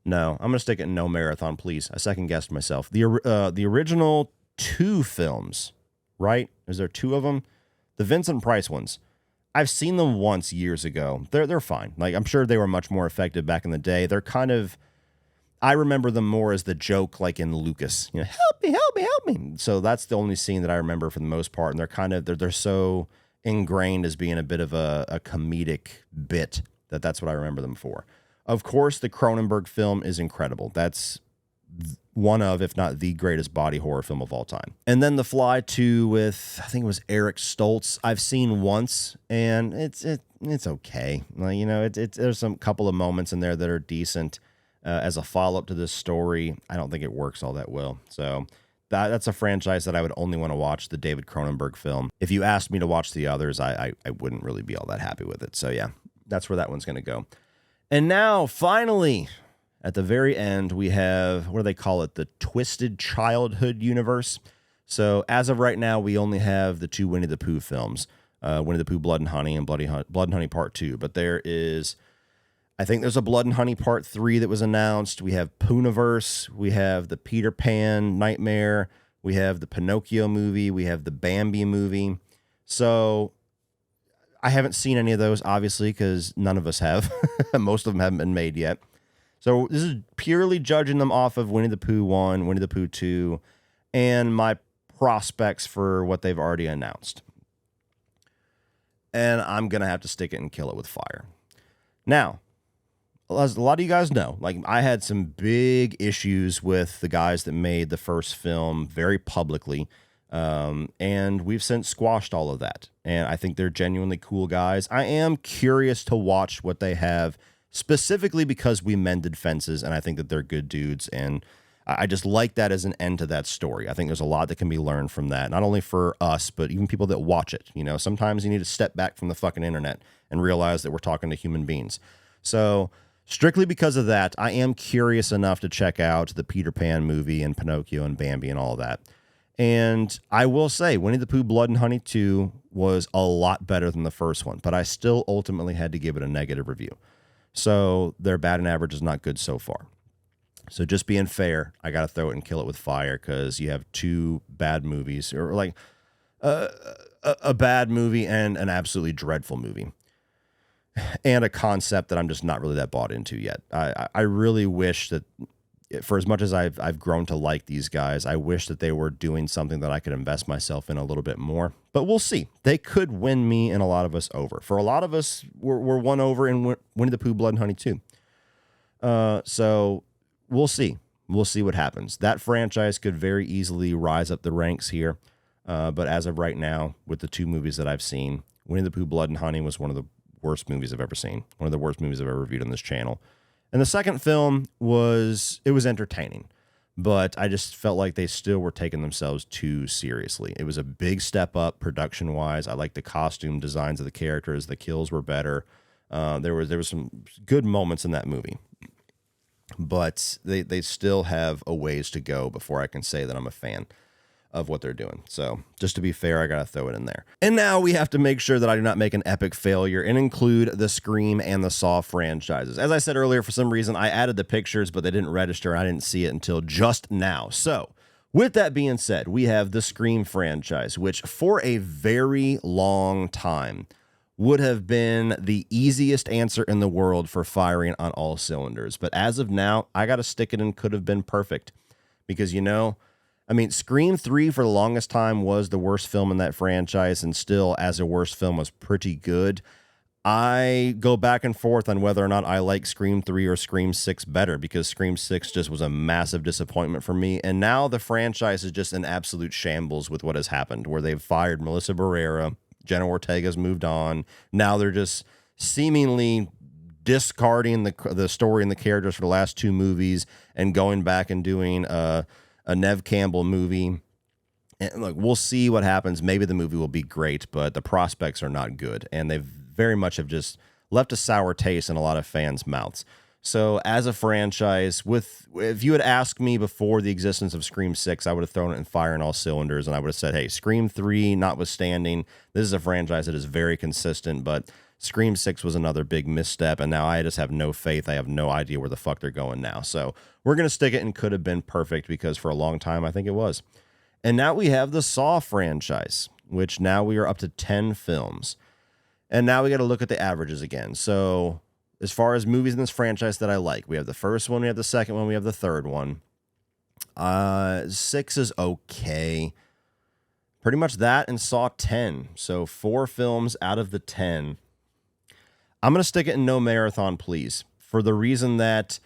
[SPEAKER 1] no, I'm going to stick it in No Marathon Please. I second-guessed myself. The original 2 films, right? Is there 2 of them? The Vincent Price ones. I've seen them once years ago. They're fine. Like, I'm sure they were much more effective back in the day. They're kind of, I remember them more as the joke, like in Lucas. You know, help me, help me, help me. So that's the only scene that I remember for the most part. And they're kind of, they're so ingrained as being a bit of a comedic bit that's what I remember them for. Of course, the Cronenberg film is incredible. That's one of, if not the greatest body horror film of all time. And then The Fly 2 with, I think it was Eric Stoltz, I've seen once, and it's okay. Like, you know, there's some couple of moments in there that are decent as a follow-up to this story. I don't think it works all that well. So that's a franchise that I would only want to watch the David Cronenberg film. If you asked me to watch the others, I wouldn't really be all that happy with it. So yeah, that's where that one's going to go. And now, finally, at the very end, we have, what do they call it? The Twisted Childhood universe. So as of right now, we only have the 2 Winnie the Pooh films, Winnie the Pooh Blood and Honey and Blood and Honey Part 2. But there is, I think there's a Blood and Honey Part 3 that was announced. We have Poohniverse. We have the Peter Pan Nightmare. We have the Pinocchio movie. We have the Bambi movie. So I haven't seen any of those, obviously, because none of us have. Most of them haven't been made yet. So this is purely judging them off of Winnie the Pooh 1, Winnie the Pooh 2, and my prospects for what they've already announced. And I'm going to have to stick it and kill it with fire. Now, as a lot of you guys know, like, I had some big issues with the guys that made the first film very publicly. And we've since squashed all of that. And I think they're genuinely cool guys. I am curious to watch what they have, specifically because we mended fences, and I think that they're good dudes. And I just like that as an end to that story. I think there's a lot that can be learned from that, not only for us, but even people that watch it. You know, sometimes you need to step back from the fucking internet and realize that we're talking to human beings. So strictly because of that, I am curious enough to check out the Peter Pan movie and Pinocchio and Bambi and all of that. And I will say, Winnie the Pooh Blood and Honey 2 was a lot better than the first one, but I still ultimately had to give it a negative review. So their bad and average is not good so far. So just being fair, I got to throw it and kill it with fire, because you have 2 bad movies, or like a bad movie and an absolutely dreadful movie, and a concept that I'm just not really that bought into yet. I really wish that, for as much as I've grown to like these guys, I wish that they were doing something that I could invest myself in a little bit more. But we'll see. They could win me and a lot of us over. For a lot of us, we're won over in Winnie the Pooh Blood and Honey 2. So we'll see. We'll see what happens. That franchise could very easily rise up the ranks here. But as of right now, with the 2 movies that I've seen, Winnie the Pooh Blood and Honey was one of the worst movies I've ever seen. One of the worst movies I've ever reviewed on this channel. And the second film was entertaining, but I just felt like they still were taking themselves too seriously. It was a big step up production-wise. I liked the costume designs of the characters. The kills were better. There was some good moments in that movie, but they still have a ways to go before I can say that I'm a fan of what they're doing. So just to be fair, I got to throw it in there. And now we have to make sure that I do not make an epic failure and include the Scream and the Saw franchises. As I said earlier, for some reason, I added the pictures, but they didn't register. I didn't see it until just now. So with that being said, we have the Scream franchise, which for a very long time would have been the easiest answer in the world for firing on all cylinders. But as of now, I got to stick it in could have been perfect, because, you know, I mean, Scream 3 for the longest time was the worst film in that franchise, and still, as a worst film, was pretty good. I go back and forth on whether or not I like Scream 3 or Scream 6 better, because Scream 6 just was a massive disappointment for me. And now the franchise is just in absolute shambles with what has happened, where they've fired Melissa Barrera, Jenna Ortega's moved on. Now they're just seemingly discarding the story and the characters for the last 2 movies and going back and doing a Neve Campbell movie. And look, we'll see what happens. Maybe the movie will be great, but the prospects are not good. And they very much have just left a sour taste in a lot of fans' mouths. So as a franchise, if you had asked me before the existence of Scream 6, I would have thrown it in fire in all cylinders, and I would have said, hey, Scream 3 notwithstanding, this is a franchise that is very consistent, but Scream 6 was another big misstep, and now I just have no faith. I have no idea where the fuck they're going now. So we're going to stick it in could have been perfect, because for a long time I think it was. And now we have the Saw franchise, which now we are up to 10 films. And now we got to look at the averages again. So as far as movies in this franchise that I like, we have the first one, we have the second one, we have the third one. 6 is okay. Pretty much that, and Saw 10. So 4 films out of the 10. I'm going to stick it in no marathon, please, for the reason that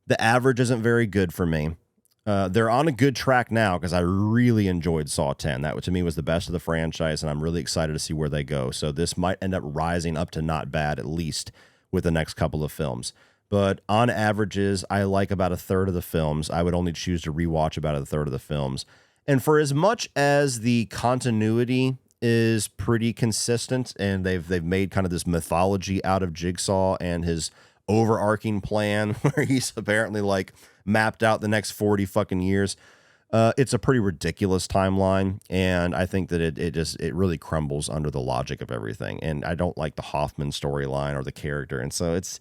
[SPEAKER 1] the average isn't very good for me. They're on a good track now, because I really enjoyed Saw 10. That, to me, was the best of the franchise, and I'm really excited to see where they go. So this might end up rising up to not bad, at least with the next couple of films. But on averages, I like about a third of the films. I would only choose to rewatch about a third of the films. And for as much as the continuity is pretty consistent, and they've made kind of this mythology out of Jigsaw and his overarching plan where he's apparently like mapped out the next 40 fucking years, it's a pretty ridiculous timeline, and I think that it really crumbles under the logic of everything. And I don't like the Hoffman storyline or the character, and so it's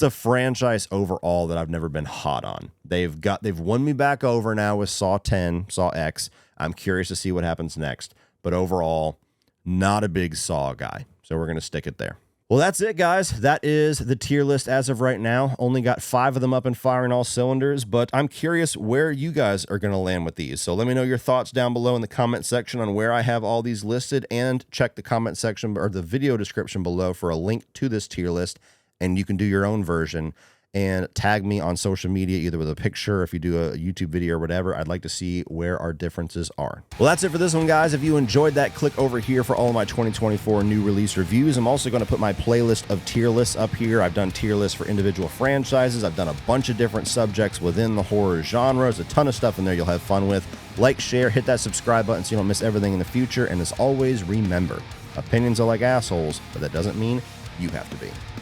[SPEAKER 1] a franchise overall that I've never been hot on. They've won me back over now with Saw 10, Saw X. I'm curious to see what happens next, but overall, not a big Saw guy. So we're gonna stick it there. Well, that's it, guys. That is the tier list as of right now. Only got 5 of them up and firing all cylinders, but I'm curious where you guys are going to land with these. So let me know your thoughts down below in the comment section on where I have all these listed, and check the comment section or the video description below for a link to this tier list, and you can do your own version and tag me on social media, either with a picture, if you do a YouTube video or whatever. I'd like to see where our differences are. Well, that's it for this one, guys. If you enjoyed that, click over here for all of my 2024 new release reviews. I'm also going to put my playlist of tier lists up here. I've done tier lists for individual franchises. I've done a bunch of different subjects within the horror genre. There's a ton of stuff in there you'll have fun with. Like, share, hit that subscribe button so you don't miss everything in the future. And as always, remember, opinions are like assholes, but that doesn't mean you have to be.